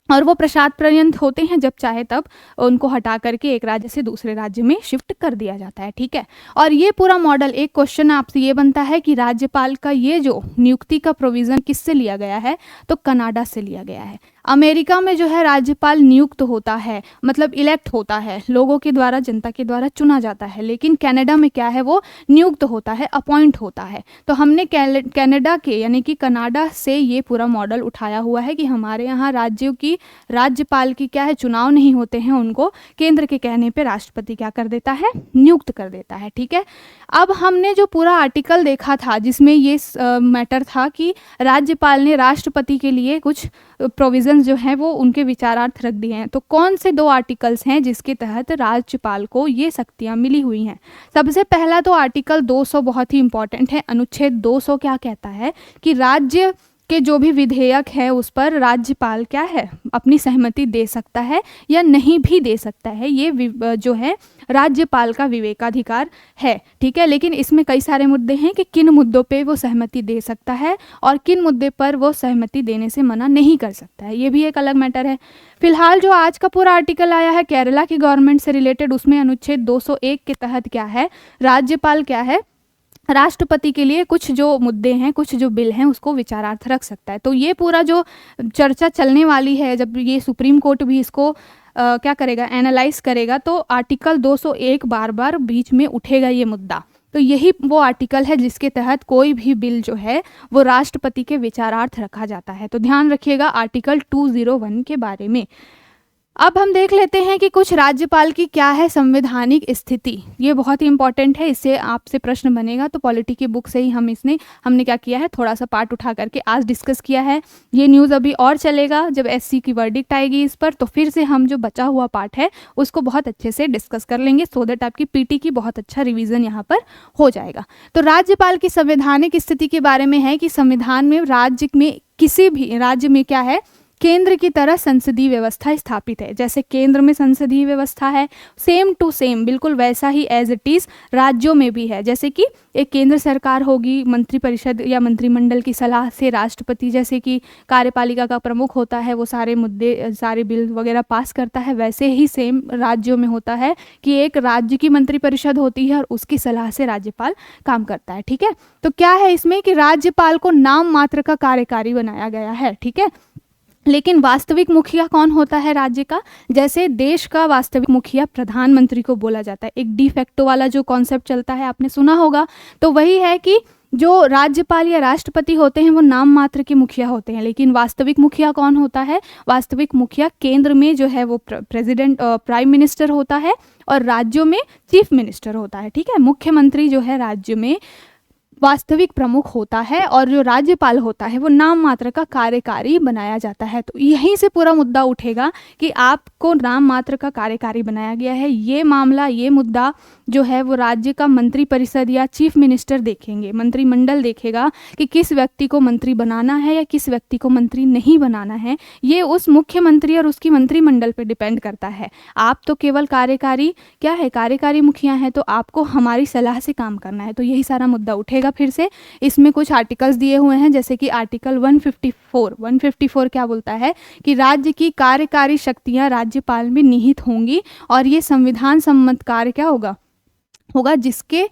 Speaker 1: और वो प्रसाद पर्यंत होते हैं, जब चाहे तब उनको हटा करके एक राज्य से दूसरे राज्य में शिफ्ट कर दिया जाता है। ठीक है, और ये पूरा मॉडल, एक क्वेश्चन आपसे ये बनता है कि राज्यपाल का ये जो नियुक्ति का प्रोविज़न किससे लिया गया है, तो कनाडा से लिया गया है। अमेरिका में जो है राज्यपाल नियुक्त होता है, मतलब इलेक्ट होता है, लोगों के द्वारा, जनता के द्वारा चुना जाता है, लेकिन कनाडा में क्या है, वो नियुक्त होता है, अपॉइंट होता है। तो हमने कनाडा के यानी कि कनाडा से ये पूरा मॉडल उठाया हुआ है कि हमारे यहाँ राज्यों की राज्यपाल की क्या है, चुनाव नहीं होते हैं, उनको केंद्र के कहने पे राष्ट्रपति क्या कर देता है, नियुक्त कर देता है। ठीक है, अब हमने जो पूरा आर्टिकल देखा था जिसमें ये मैटर था कि राज्यपाल ने राष्ट्रपति के लिए कुछ प्रोविजंस जो हैं वो उनके विचारार्थ रख दिए हैं। तो कौन से 2 आर्टिकल्स हैं जिसके तहत राज्यपाल को ये शक्तियां मिली हुई हैं। सबसे पहला तो आर्टिकल 200 बहुत ही इंपॉर्टेंट है। अनुच्छेद 200 क्या कहता है कि राज्य के जो भी विधेयक है उस पर राज्यपाल क्या है, अपनी सहमति दे सकता है या नहीं भी दे सकता है। ये जो है राज्यपाल का विवेकाधिकार है। ठीक है, लेकिन इसमें कई सारे मुद्दे हैं कि किन मुद्दों पे वो सहमति दे सकता है और किन मुद्दे पर वो सहमति देने से मना नहीं कर सकता है, ये भी एक अलग मैटर है। फिलहाल जो आज का पूरा आर्टिकल आया है केरला की गवर्नमेंट से रिलेटेड, उसमें अनुच्छेद 201 के तहत क्या है, राज्यपाल क्या है, राष्ट्रपति के लिए कुछ जो मुद्दे हैं, कुछ जो बिल हैं, उसको विचारार्थ रख सकता है। तो ये पूरा जो चर्चा चलने वाली है, जब ये सुप्रीम कोर्ट भी इसको क्या करेगा, एनालाइज करेगा, तो आर्टिकल 201 बार बार बीच में उठेगा ये मुद्दा। तो यही वो आर्टिकल है जिसके तहत कोई भी बिल जो है वो राष्ट्रपति के विचारार्थ रखा जाता है। तो ध्यान रखिएगा आर्टिकल 201 के बारे में। अब हम देख लेते हैं कि कुछ राज्यपाल की क्या है संवैधानिक स्थिति। ये बहुत ही इंपॉर्टेंट है, इससे आपसे प्रश्न बनेगा। तो पॉलिटी की बुक से ही हमने क्या किया है, थोड़ा सा पार्ट उठा करके आज डिस्कस किया है। ये न्यूज़ अभी और चलेगा, जब एससी की वर्डिक्ट आएगी इस पर तो फिर से हम जो बचा हुआ पार्ट है उसको बहुत अच्छे से डिस्कस कर लेंगे, सो दैट आपकी पीटी की बहुत अच्छा रिविजन यहाँ पर हो जाएगा। तो राज्यपाल की संवैधानिक स्थिति के बारे में है कि संविधान में राज्य में, किसी भी राज्य में क्या है, केंद्र की तरह संसदीय व्यवस्था स्थापित है। जैसे केंद्र में संसदीय व्यवस्था है, सेम टू सेम बिल्कुल वैसा ही एज इट इज़ राज्यों में भी है। जैसे कि एक केंद्र सरकार होगी, मंत्रिपरिषद या मंत्रिमंडल की सलाह से राष्ट्रपति जैसे कि कार्यपालिका का प्रमुख होता है, वो सारे मुद्दे, सारे बिल वगैरह पास करता है। वैसे ही सेम राज्यों में होता है कि एक राज्य की मंत्रिपरिषद होती है और उसकी सलाह से राज्यपाल काम करता है। ठीक है, तो क्या है इसमें कि राज्यपाल को नाम मात्र का कार्यकारी बनाया गया है। ठीक है, लेकिन वास्तविक मुखिया कौन होता है राज्य का, जैसे देश का वास्तविक मुखिया प्रधानमंत्री को बोला जाता है। एक डी फैक्टो वाला जो कॉन्सेप्ट चलता है आपने सुना होगा, तो वही है कि जो राज्यपाल या राष्ट्रपति होते हैं वो नाम मात्र के मुखिया होते हैं, लेकिन वास्तविक मुखिया कौन होता है, वास्तविक मुखिया केंद्र में जो है वो प्रेसिडेंट प्राइम मिनिस्टर होता है और राज्यों में चीफ मिनिस्टर होता है। ठीक है, मुख्यमंत्री जो है राज्य में वास्तविक प्रमुख होता है और जो राज्यपाल होता है वो नाम मात्र का कार्यकारी बनाया जाता है। तो यहीं से पूरा मुद्दा उठेगा कि आपको नाम मात्र का कार्यकारी बनाया गया है। ये मामला, ये मुद्दा जो है वो राज्य का मंत्रिपरिषद या चीफ मिनिस्टर देखेंगे, मंत्रिमंडल देखेगा कि किस व्यक्ति को मंत्री बनाना है या किस व्यक्ति को मंत्री नहीं बनाना है। ये उस मुख्यमंत्री और उसकी मंत्रिमंडल पर डिपेंड करता है। आप तो केवल कार्यकारी क्या है, कार्यकारी मुखिया हैं, तो आपको हमारी सलाह से काम करना है। तो यही सारा मुद्दा उठेगा फिर से। इसमें कुछ आर्टिकल्स दिए हुए हैं, जैसे कि आर्टिकल 154 क्या बोलता है कि राज्य की कार्यकारी शक्तियां राज्यपाल में निहित होंगी और ये संविधान सम्मत कार्य क्या होगा जिसके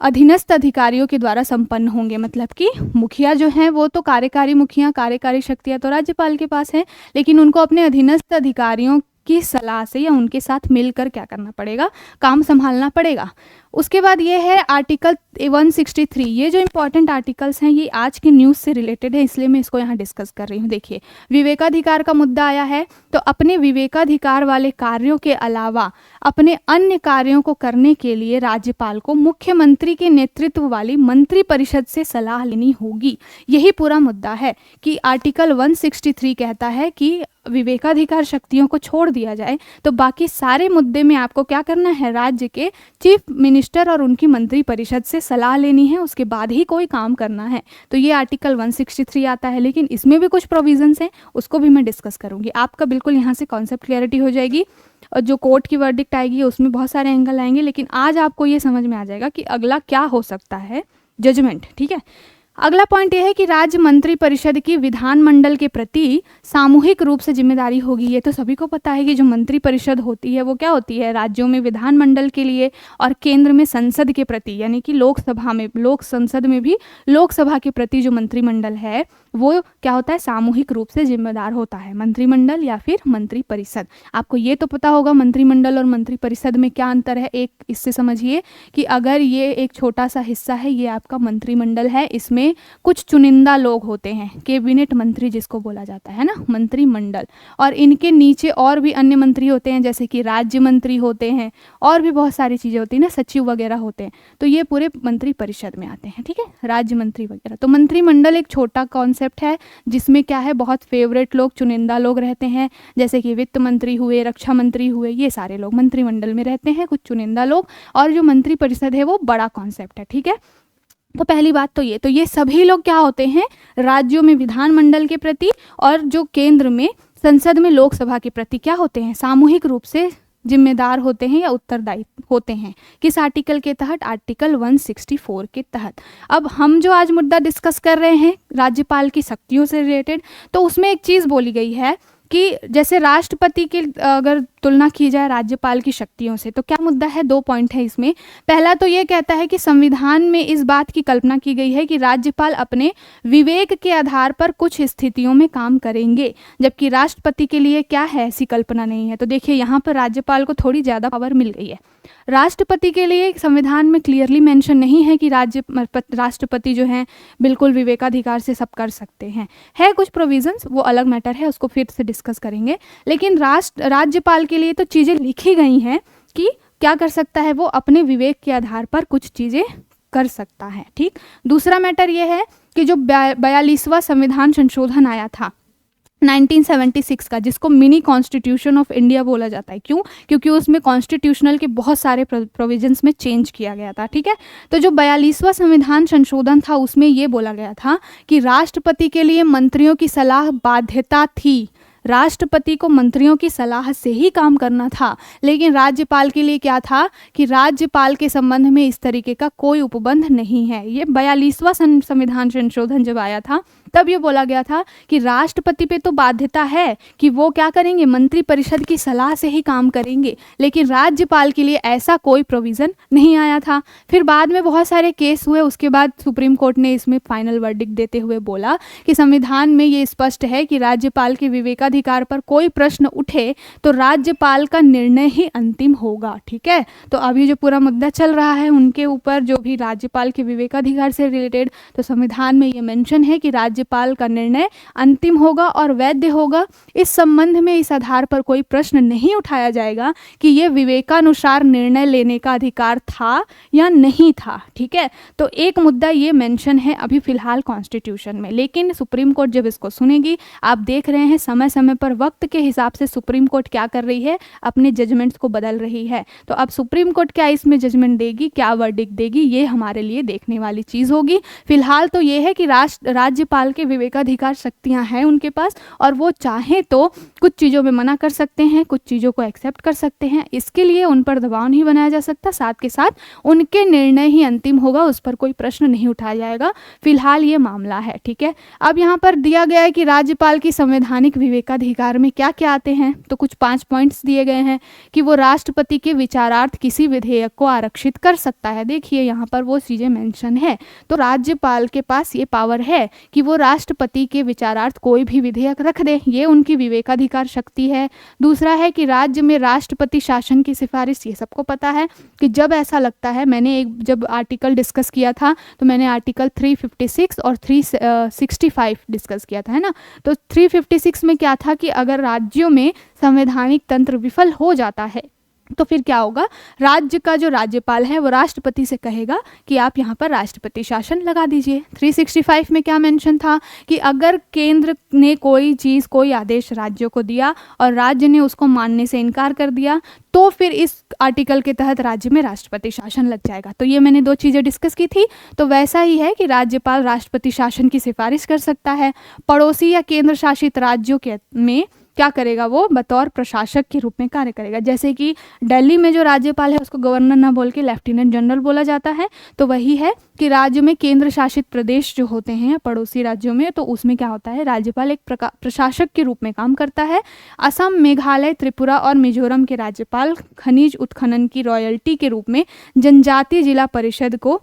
Speaker 1: अधीनस्थ अधिकारियों के द्वारा संपन्न होंगे। मतलब कि मुखिया जो हैं वो तो कार्यकारी शक्तियां तो राज्यपाल के पास हैं, लेकिन उनको अपने अधीनस्थ अधिकारियों की सलाह से या उनके साथ मिलकर क्या करना पड़ेगा, काम संभालना पड़ेगा। उसके बाद ये है आर्टिकल 163। ये जो इंपॉर्टेंट आर्टिकल्स हैं ये आज की न्यूज़ से रिलेटेड है, इसलिए मैं इसको यहाँ डिस्कस कर रही हूँ। देखिए, विवेकाधिकार का मुद्दा आया है, तो अपने विवेकाधिकार वाले कार्यों के अलावा अपने अन्य कार्यों को करने के लिए राज्यपाल को मुख्यमंत्री के नेतृत्व वाली मंत्रिपरिषद से सलाह लेनी होगी। यही पूरा मुद्दा है कि आर्टिकल 163 कहता है कि विवेकाधिकार शक्तियों को छोड़ दिया जाए, तो बाकी सारे मुद्दे में आपको क्या करना है, राज्य के चीफ मिनिस्टर और उनकी मंत्रिपरिषद से सलाह लेनी है, उसके बाद ही कोई काम करना है। तो ये आर्टिकल 163 आता है, लेकिन इसमें भी कुछ प्रोविजंस हैं, उसको भी मैं डिस्कस करूंगी। आपका बिल्कुल यहाँ से कॉन्सेप्ट क्लैरिटी हो जाएगी, और जो कोर्ट की वर्डिक्ट आएगी उसमें बहुत सारे एंगल आएंगे, लेकिन आज आपको ये समझ में आ जाएगा कि अगला क्या हो सकता है जजमेंट। ठीक है, अगला पॉइंट यह है कि राज्य मंत्रिपरिषद की विधानमंडल के प्रति सामूहिक रूप से जिम्मेदारी होगी। ये तो सभी को पता है कि जो मंत्रिपरिषद होती है वो क्या होती है, राज्यों में विधानमंडल के लिए और केंद्र में संसद के प्रति, यानी कि संसद में भी लोकसभा के प्रति जो मंत्रिमंडल है वो क्या होता है, सामूहिक रूप से जिम्मेदार होता है, मंत्रिमंडल या फिर मंत्रिपरिषद। आपको ये तो पता होगा मंत्रिमंडल और मंत्रिपरिषद में क्या अंतर है। एक इससे समझिए कि अगर ये एक छोटा सा हिस्सा है, ये आपका मंत्रिमंडल है, इसमें कुछ चुनिंदा लोग होते हैं, कैबिनेट मंत्री जिसको बोला जाता है ना, मंत्रिमंडल, और इनके नीचे और भी अन्य मंत्री होते हैं, जैसे कि राज्य मंत्री होते हैं और भी बहुत सारी चीजें होती है ना, सचिव वगैरह होते हैं, तो ये पूरे मंत्रिपरिषद में आते हैं। ठीक है, राज्य मंत्री वगैरह। तो मंत्रिमंडल एक छोटा कॉन्सेप्ट है जिसमें क्या है, बहुत फेवरेट लोग, चुनिंदा लोग रहते हैं, जैसे कि वित्त मंत्री हुए, रक्षा मंत्री हुए, ये सारे लोग मंत्रिमंडल में रहते हैं, कुछ चुनिंदा लोग। और जो मंत्रिपरिषद है वो बड़ा कॉन्सेप्ट है। ठीक है, तो पहली बात तो ये सभी लोग क्या होते हैं, राज्यों में विधानमंडल के प्रति और जो केंद्र में संसद में लोकसभा के प्रति क्या होते हैं, सामूहिक रूप से जिम्मेदार होते हैं या उत्तरदायी होते हैं। किस आर्टिकल के तहत, आर्टिकल 164 के तहत। अब हम जो आज मुद्दा डिस्कस कर रहे हैं राज्यपाल की शक्तियों से रिलेटेड, तो उसमें एक चीज़ बोली गई है कि जैसे राष्ट्रपति की अगर तुलना की जाए राज्यपाल की शक्तियों से, तो क्या मुद्दा है, 2 पॉइंट है इसमें। पहला तो ये कहता है कि संविधान में इस बात की कल्पना की गई है कि राज्यपाल अपने विवेक के आधार पर कुछ स्थितियों में काम करेंगे, जबकि राष्ट्रपति के लिए क्या है, ऐसी कल्पना नहीं है। तो देखिए यहाँ पर राज्यपाल को थोड़ी ज़्यादा पावर मिल गई है। राष्ट्रपति के लिए संविधान में क्लियरली मेंशन नहीं है कि राष्ट्रपति जो हैं बिल्कुल विवेकाधिकार से सब कर सकते हैं। है कुछ प्रोविजंस, वो अलग मैटर है, उसको फिर से डिस्कस करेंगे। लेकिन राज्यपाल के लिए तो चीज़ें लिखी गई हैं कि क्या कर सकता है, वो अपने विवेक के आधार पर कुछ चीज़ें कर सकता है। ठीक, दूसरा मैटर ये है कि जो 42वां संविधान संशोधन आया था 1976 का, जिसको मिनी कॉन्स्टिट्यूशन ऑफ इंडिया बोला जाता है। क्यों? क्योंकि उसमें कॉन्स्टिट्यूशनल के बहुत सारे प्रोविजंस में चेंज किया गया था। ठीक है, तो जो 42वां संविधान संशोधन था उसमें ये बोला गया था कि राष्ट्रपति के लिए मंत्रियों की सलाह बाध्यता थी, राष्ट्रपति को मंत्रियों की सलाह से ही काम करना था। लेकिन राज्यपाल के लिए क्या था कि राज्यपाल के संबंध में इस तरीके का कोई उपबंध नहीं है। ये 42वां संविधान संशोधन जब आया था तब ये बोला गया था कि राष्ट्रपति पे तो बाध्यता है कि वो क्या करेंगे, मंत्रिपरिषद की सलाह से ही काम करेंगे, लेकिन राज्यपाल के लिए ऐसा कोई प्रोविज़न नहीं आया था। फिर बाद में बहुत सारे केस हुए, उसके बाद सुप्रीम कोर्ट ने इसमें फाइनल वर्डिक्ट देते हुए बोला कि संविधान में ये स्पष्ट है कि राज्यपाल के विवेकाधिकार पर कोई प्रश्न उठे तो राज्यपाल का निर्णय ही अंतिम होगा। ठीक है, तो अभी जो पूरा मुद्दा चल रहा है उनके ऊपर, जो भी राज्यपाल के विवेकाधिकार से रिलेटेड, तो संविधान में ये मेंशन है कि राज्यपाल का निर्णय अंतिम होगा और वैध होगा। इस संबंध में इस आधार पर कोई प्रश्न नहीं उठाया जाएगा कि ये विवेकानुसार निर्णय लेने का अधिकार था या नहीं था। ठीक है, तो एक मुद्दा ये मेंशन है अभी फिलहाल कॉन्स्टिट्यूशन में, लेकिन सुप्रीम कोर्ट जब इसको सुनेगी, आप देख रहे हैं समय समय पर वक्त के हिसाब से सुप्रीम कोर्ट क्या कर रही है, अपने जजमेंट्स को बदल रही है। तो अब सुप्रीम कोर्ट क्या इसमें जजमेंट देगी, क्या वर्डिक्ट देगी, ये हमारे लिए देखने वाली चीज़ होगी। फिलहाल तो ये है कि राज्यपाल राज्यपाल के विवेकाधिकार शक्तियां हैं उनके पास, और वो चाहे तो कुछ चीज़ों में मना कर सकते हैं, कुछ चीज़ों को एक्सेप्ट कर सकते हैं। इसके लिए उन पर दबाव नहीं बनाया जा सकता, साथ के साथ उनके निर्णय ही अंतिम होगा, उस पर कोई प्रश्न नहीं उठाया जाएगा। फिलहाल ये मामला है, ठीक है। अब यहाँ पर दिया गया है कि राज्यपाल की संवैधानिक विवेकाधिकार में क्या क्या आते हैं, तो कुछ 5 पॉइंट्स दिए गए हैं कि वो राष्ट्रपति के विचारार्थ किसी विधेयक को आरक्षित कर सकता है। देखिए यहाँ पर वो चीज़ें मेंशन है, तो राज्यपाल के पास ये पावर है कि वो राष्ट्रपति के विचारार्थ कोई भी विधेयक रख दे, ये उनकी विवेकाधिकार शक्ति है। दूसरा है कि राज्य में राष्ट्रपति शासन की सिफारिश, ये सबको पता है कि जब ऐसा लगता है, मैंने एक जब आर्टिकल डिस्कस किया था तो मैंने आर्टिकल 356 और 365 डिस्कस किया था, है ना। तो 356 में क्या था कि अगर राज्यों में संवैधानिक तंत्र विफल हो जाता है तो फिर क्या होगा, राज्य का जो राज्यपाल है वो राष्ट्रपति से कहेगा कि आप यहाँ पर राष्ट्रपति शासन लगा दीजिए। 365 में क्या मेंशन था कि अगर केंद्र ने कोई चीज़, कोई आदेश राज्यों को दिया और राज्य ने उसको मानने से इनकार कर दिया, तो फिर इस आर्टिकल के तहत राज्य में राष्ट्रपति शासन लग जाएगा। तो ये मैंने 2 चीज़ें डिस्कस की थी। तो वैसा ही है कि राज्यपाल राष्ट्रपति शासन की सिफारिश कर सकता है। पड़ोसी या केंद्र शासित राज्यों के में क्या करेगा, वो बतौर प्रशासक के रूप में कार्य करेगा। जैसे कि दिल्ली में जो राज्यपाल है उसको गवर्नर ना बोल के लेफ्टिनेंट जनरल बोला जाता है, तो वही है कि राज्य में केंद्र शासित प्रदेश जो होते हैं पड़ोसी राज्यों में, तो उसमें क्या होता है, राज्यपाल एक प्रशासक के रूप में काम करता है। असम, मेघालय, त्रिपुरा और मिजोरम के राज्यपाल खनिज उत्खनन की रॉयल्टी के रूप में जनजातीय जिला परिषद को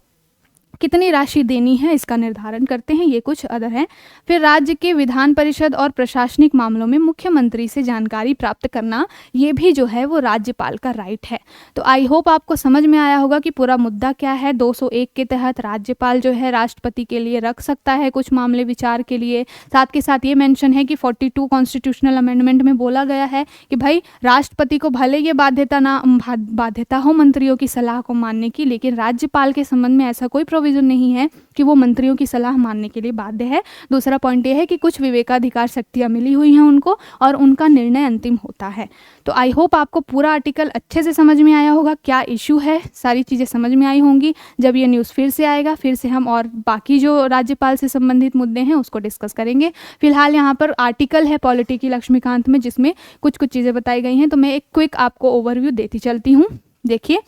Speaker 1: कितनी राशि देनी है इसका निर्धारण करते हैं। ये कुछ अदर हैं। फिर राज्य के विधान परिषद और प्रशासनिक मामलों में मुख्यमंत्री से जानकारी प्राप्त करना, ये भी जो है वो राज्यपाल का राइट है। तो आई होप आपको समझ में आया होगा कि पूरा मुद्दा क्या है। 201 के तहत राज्यपाल जो है राष्ट्रपति के लिए रख सकता है कुछ मामले विचार के लिए। साथ के साथ ये मेंशन है कि 42 कॉन्स्टिट्यूशनल अमेंडमेंट में बोला गया है कि भाई राष्ट्रपति को भले ये बाध्यता हो मंत्रियों की सलाह को मानने की, लेकिन राज्यपाल के संबंध में ऐसा कोई प्रोविजन नहीं है कि वो मंत्रियों की सलाह मानने के लिए बाध्य है। दूसरा पॉइंट ये है कि कुछ विवेकाधिकार शक्तियां मिली हुई हैं उनको और उनका निर्णय अंतिम होता है। तो आई होप आपको पूरा आर्टिकल अच्छे से समझ में आया होगा, क्या इशू है, सारी चीज़ें समझ में आई होंगी। जब ये न्यूज़ फिर से आएगा, फिर से हम और बाकी जो राज्यपाल से संबंधित मुद्दे हैं उसको डिस्कस करेंगे। फिलहाल यहाँ पर आर्टिकल है पॉलिटी की लक्ष्मीकांत में, जिसमें कुछ कुछ चीज़ें बताई गई हैं, तो मैं एक क्विक आपको ओवरव्यू देती चलती हूँ। देखिए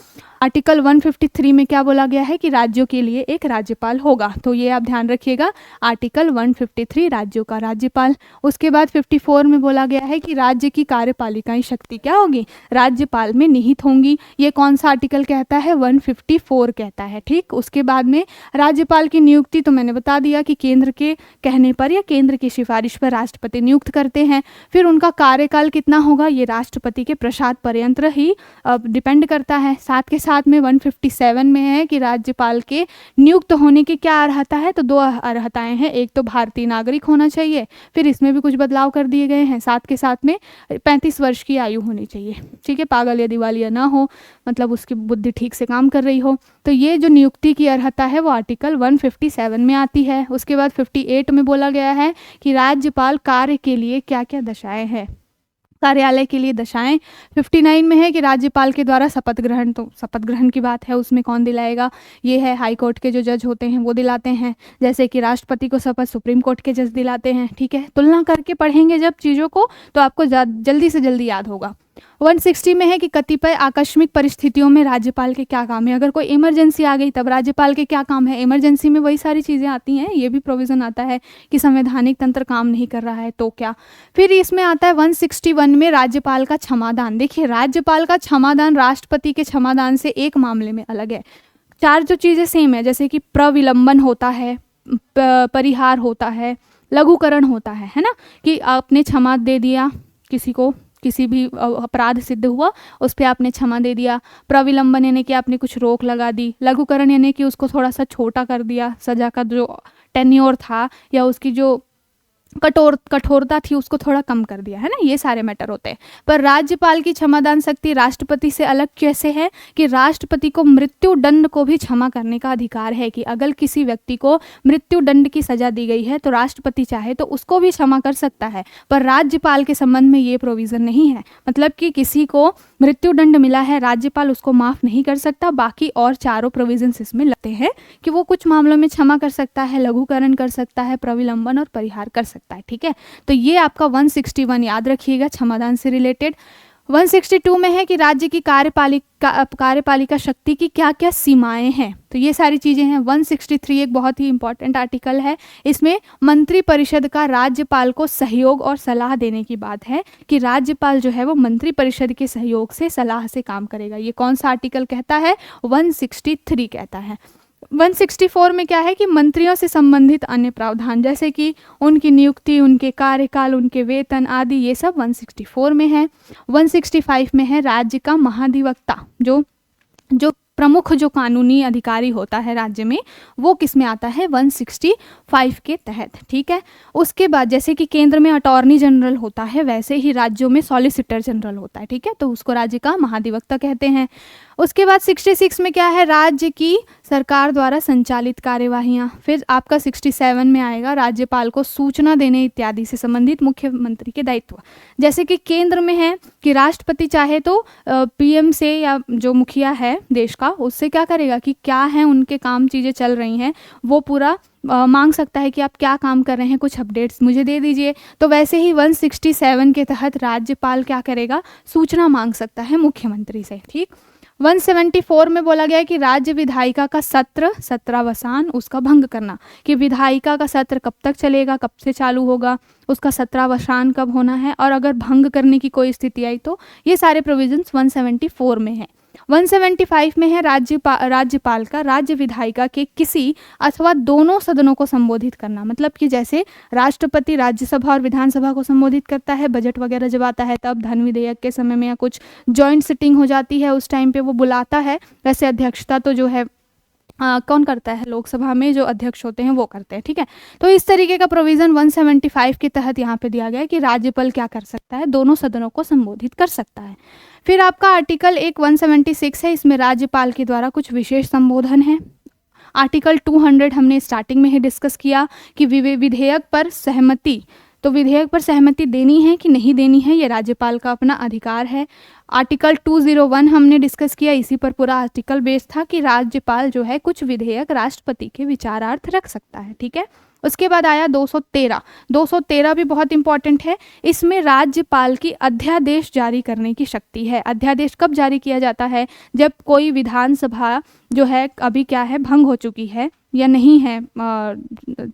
Speaker 1: आर्टिकल 153 में क्या बोला गया है कि राज्यों के लिए एक राज्यपाल होगा, तो ये आप ध्यान रखिएगा, आर्टिकल 153 राज्यों का राज्यपाल। उसके बाद 54 में बोला गया है कि राज्य की कार्यपालिकाई शक्ति क्या होगी, राज्यपाल में निहित होंगी। ये कौन सा आर्टिकल कहता है, 154 कहता है, ठीक। उसके बाद में राज्यपाल की नियुक्ति तो मैंने बता दिया कि केंद्र के कहने पर या केंद्र की सिफारिश पर राष्ट्रपति नियुक्त करते हैं। फिर उनका कार्यकाल कितना होगा, ये राष्ट्रपति के प्रसाद पर्यंत ही डिपेंड करता है। साथ के साथ में 157 में है कि राज्यपाल के नियुक्त होने की क्या अर्हता है, तो 2 अर्हताएं हैं। एक तो भारतीय नागरिक होना चाहिए, फिर इसमें भी कुछ बदलाव कर दिए गए हैं। साथ के साथ में 35 वर्ष की आयु होनी चाहिए, ठीक है, पागल या दिवालिया ना हो, मतलब उसकी बुद्धि ठीक से काम कर रही हो। तो ये जो नियुक्ति की अर्हता है वो आर्टिकल 157 में आती है। उसके बाद 58 में बोला गया है कि राज्यपाल कार्य के लिए क्या क्या दशाएं हैं, कार्यालय के लिए दशाएं। 59 में है कि राज्यपाल के द्वारा शपथ ग्रहण, तो शपथ ग्रहण की बात है, उसमें कौन दिलाएगा, ये है हाई कोर्ट के जो जज होते हैं वो दिलाते हैं, जैसे कि राष्ट्रपति को शपथ सुप्रीम कोर्ट के जज दिलाते हैं, ठीक है। तुलना करके पढ़ेंगे जब चीज़ों को तो आपको जल्दी से जल्दी याद होगा। 160 में है कि कतिपय आकस्मिक परिस्थितियों में राज्यपाल के क्या काम है, अगर कोई इमरजेंसी आ गई तब राज्यपाल के क्या काम है। इमरजेंसी में वही सारी चीज़ें आती हैं, ये भी प्रोविज़न आता है कि संवैधानिक तंत्र काम नहीं कर रहा है तो क्या। फिर इसमें आता है 161 में राज्यपाल का क्षमादान। देखिए राज्यपाल का क्षमादान राष्ट्रपति के क्षमादान से एक मामले में अलग है। 4 जो चीज़ें सेम है, जैसे कि प्रविलंबन होता है, परिहार होता है, लघुकरण होता है ना, कि आपने क्षमा दे दिया किसी को, किसी भी अपराध सिद्ध हुआ उस पर आपने क्षमा दे दिया। प्रविलंबन यानी कि आपने कुछ रोक लगा दी। लघुकरण यानी कि उसको थोड़ा सा छोटा कर दिया, सजा का जो टेन्योर था या उसकी जो कठोरता थी उसको थोड़ा कम कर दिया है ना, ये सारे मैटर होते हैं। पर राज्यपाल की क्षमादान शक्ति राष्ट्रपति से अलग कैसे है कि राष्ट्रपति को मृत्यु दंड को भी क्षमा करने का अधिकार है, कि अगर किसी व्यक्ति को मृत्यु दंड की सजा दी गई है तो राष्ट्रपति चाहे तो उसको भी क्षमा कर सकता है, पर राज्यपाल के संबंध में ये प्रोविजन नहीं है। मतलब कि किसी को मृत्यु दंड मिला है, राज्यपाल उसको माफ नहीं कर सकता। बाकी और चारों प्रोविजंस इसमें लगते हैं कि वो कुछ मामलों में क्षमा कर सकता है, लघुकरण कर सकता है, प्रविलंबन और परिहार कर सकता है। ठीक है, तो ये आपका 161 याद रखिएगा क्षमादान से रिलेटेड। 162 में है कि राज्य की कार्यपालिका शक्ति की क्या क्या सीमाएं हैं, तो ये सारी चीजें हैं। 163 एक बहुत ही इंपॉर्टेंट आर्टिकल है, इसमें मंत्रिपरिषद का राज्यपाल को सहयोग और सलाह देने की बात है कि राज्यपाल जो है वो मंत्रिपरिषद के सहयोग से, सलाह से काम करेगा। ये कौन सा आर्टिकल कहता है? 163 कहता है। 164 में क्या है कि मंत्रियों से संबंधित अन्य प्रावधान, जैसे कि उनकी नियुक्ति, उनके कार्यकाल, उनके वेतन आदि, ये सब 164 में है। 165 में है राज्य का महाधिवक्ता, जो प्रमुख जो कानूनी अधिकारी होता है राज्य में, वो किस में आता है? 165 के तहत। ठीक है, उसके बाद जैसे कि केंद्र में अटॉर्नी जनरल होता है, वैसे ही राज्यों में सॉलिसिटर जनरल होता है। ठीक है, तो उसको राज्य का महाधिवक्ता कहते हैं। उसके बाद 66 में क्या है? राज्य की सरकार द्वारा संचालित कार्यवाहियाँ। फिर आपका 67 में आएगा राज्यपाल को सूचना देने इत्यादि से संबंधित मुख्यमंत्री के दायित्व। जैसे कि केंद्र में है कि राष्ट्रपति चाहे तो पीएम से या जो मुखिया है देश का, उससे क्या करेगा कि क्या है उनके काम, चीज़ें चल रही हैं, वो पूरा मांग सकता है कि आप क्या काम कर रहे हैं, कुछ अपडेट्स मुझे दे दीजिए। तो वैसे ही 167 के तहत राज्यपाल क्या करेगा? सूचना मांग सकता है मुख्यमंत्री से। ठीक, 174 में बोला गया है कि राज्य विधायिका का सत्र, सत्रावसान, उसका भंग करना, कि विधायिका का सत्र कब तक चलेगा, कब से चालू होगा, उसका सत्रावसान कब होना है, और अगर भंग करने की कोई स्थिति आई तो ये सारे प्रोविजंस 174 में है। 175 में है राज्यपाल का राज्य विधायिका के किसी अथवा दोनों सदनों को संबोधित करना। मतलब कि जैसे राष्ट्रपति राज्यसभा और विधानसभा को संबोधित करता है, बजट वगैरह जब आता है तब, धन विधेयक के समय में, या कुछ जॉइंट सिटिंग हो जाती है उस टाइम पे वो बुलाता है। वैसे अध्यक्षता तो जो है कौन करता है? लोकसभा में जो अध्यक्ष होते हैं वो करते हैं। ठीक है, तो इस तरीके का प्रोविजन 175 के तहत यहाँ पे दिया गया है कि राज्यपाल क्या कर सकता है? दोनों सदनों को संबोधित कर सकता है। फिर आपका आर्टिकल 176 है, इसमें राज्यपाल के द्वारा कुछ विशेष संबोधन है। आर्टिकल 200 हमने स्टार्टिंग में ही डिस्कस किया कि विधेयक पर सहमति, तो विधेयक पर सहमति देनी है कि नहीं देनी है, ये राज्यपाल का अपना अधिकार है। आर्टिकल 201 हमने डिस्कस किया, इसी पर पूरा आर्टिकल बेस्ड था कि राज्यपाल जो है कुछ विधेयक राष्ट्रपति के विचारार्थ रख सकता है। ठीक है, उसके बाद आया 213 भी बहुत इंपॉर्टेंट है। इसमें राज्यपाल की अध्यादेश जारी करने की शक्ति है। अध्यादेश कब जारी किया जाता है? जब कोई विधानसभा जो है अभी क्या है, भंग हो चुकी है या नहीं है,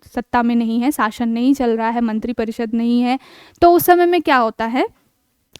Speaker 1: सत्ता में नहीं है, शासन नहीं चल रहा है, मंत्रिपरिषद नहीं है, तो उस समय में क्या होता है,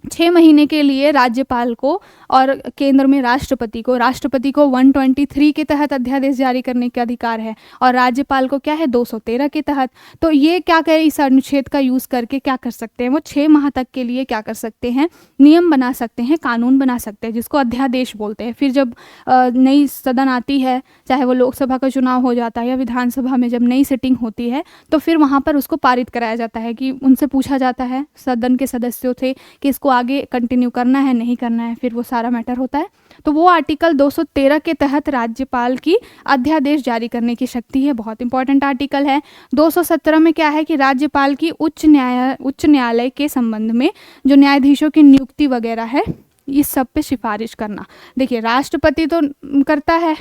Speaker 1: 6 महीने के लिए राज्यपाल को और केंद्र में राष्ट्रपति को 123 के तहत अध्यादेश जारी करने के अधिकार है, और राज्यपाल को क्या है 213 के तहत। तो ये क्या करें, इस अनुच्छेद का यूज़ करके क्या कर सकते हैं, वो 6 माह तक के लिए क्या कर सकते हैं, नियम बना सकते हैं, कानून बना सकते हैं, जिसको अध्यादेश बोलते हैं। फिर जब नई सदन आती है, चाहे वो लोकसभा का चुनाव हो जाता है या विधानसभा में जब नई सिटिंग होती है, तो फिर वहाँ पर उसको पारित कराया जाता है, कि उनसे पूछा जाता है सदन के सदस्यों से कि इसको आगे कंटिन्यू करना है, नहीं करना है, फिर वो सारा मैटर होता है। तो वो आर्टिकल 213 के तहत राज्यपाल की अध्यादेश जारी करने की शक्ति है, बहुत इंपॉर्टेंट आर्टिकल है। 217 में क्या है कि राज्यपाल की उच्च न्यायालय के संबंध में जो न्यायाधीशों की नियुक्ति वगैरह है, इस सब पे सिफारिश करना। देखिए, राष्ट्रपति तो करता है,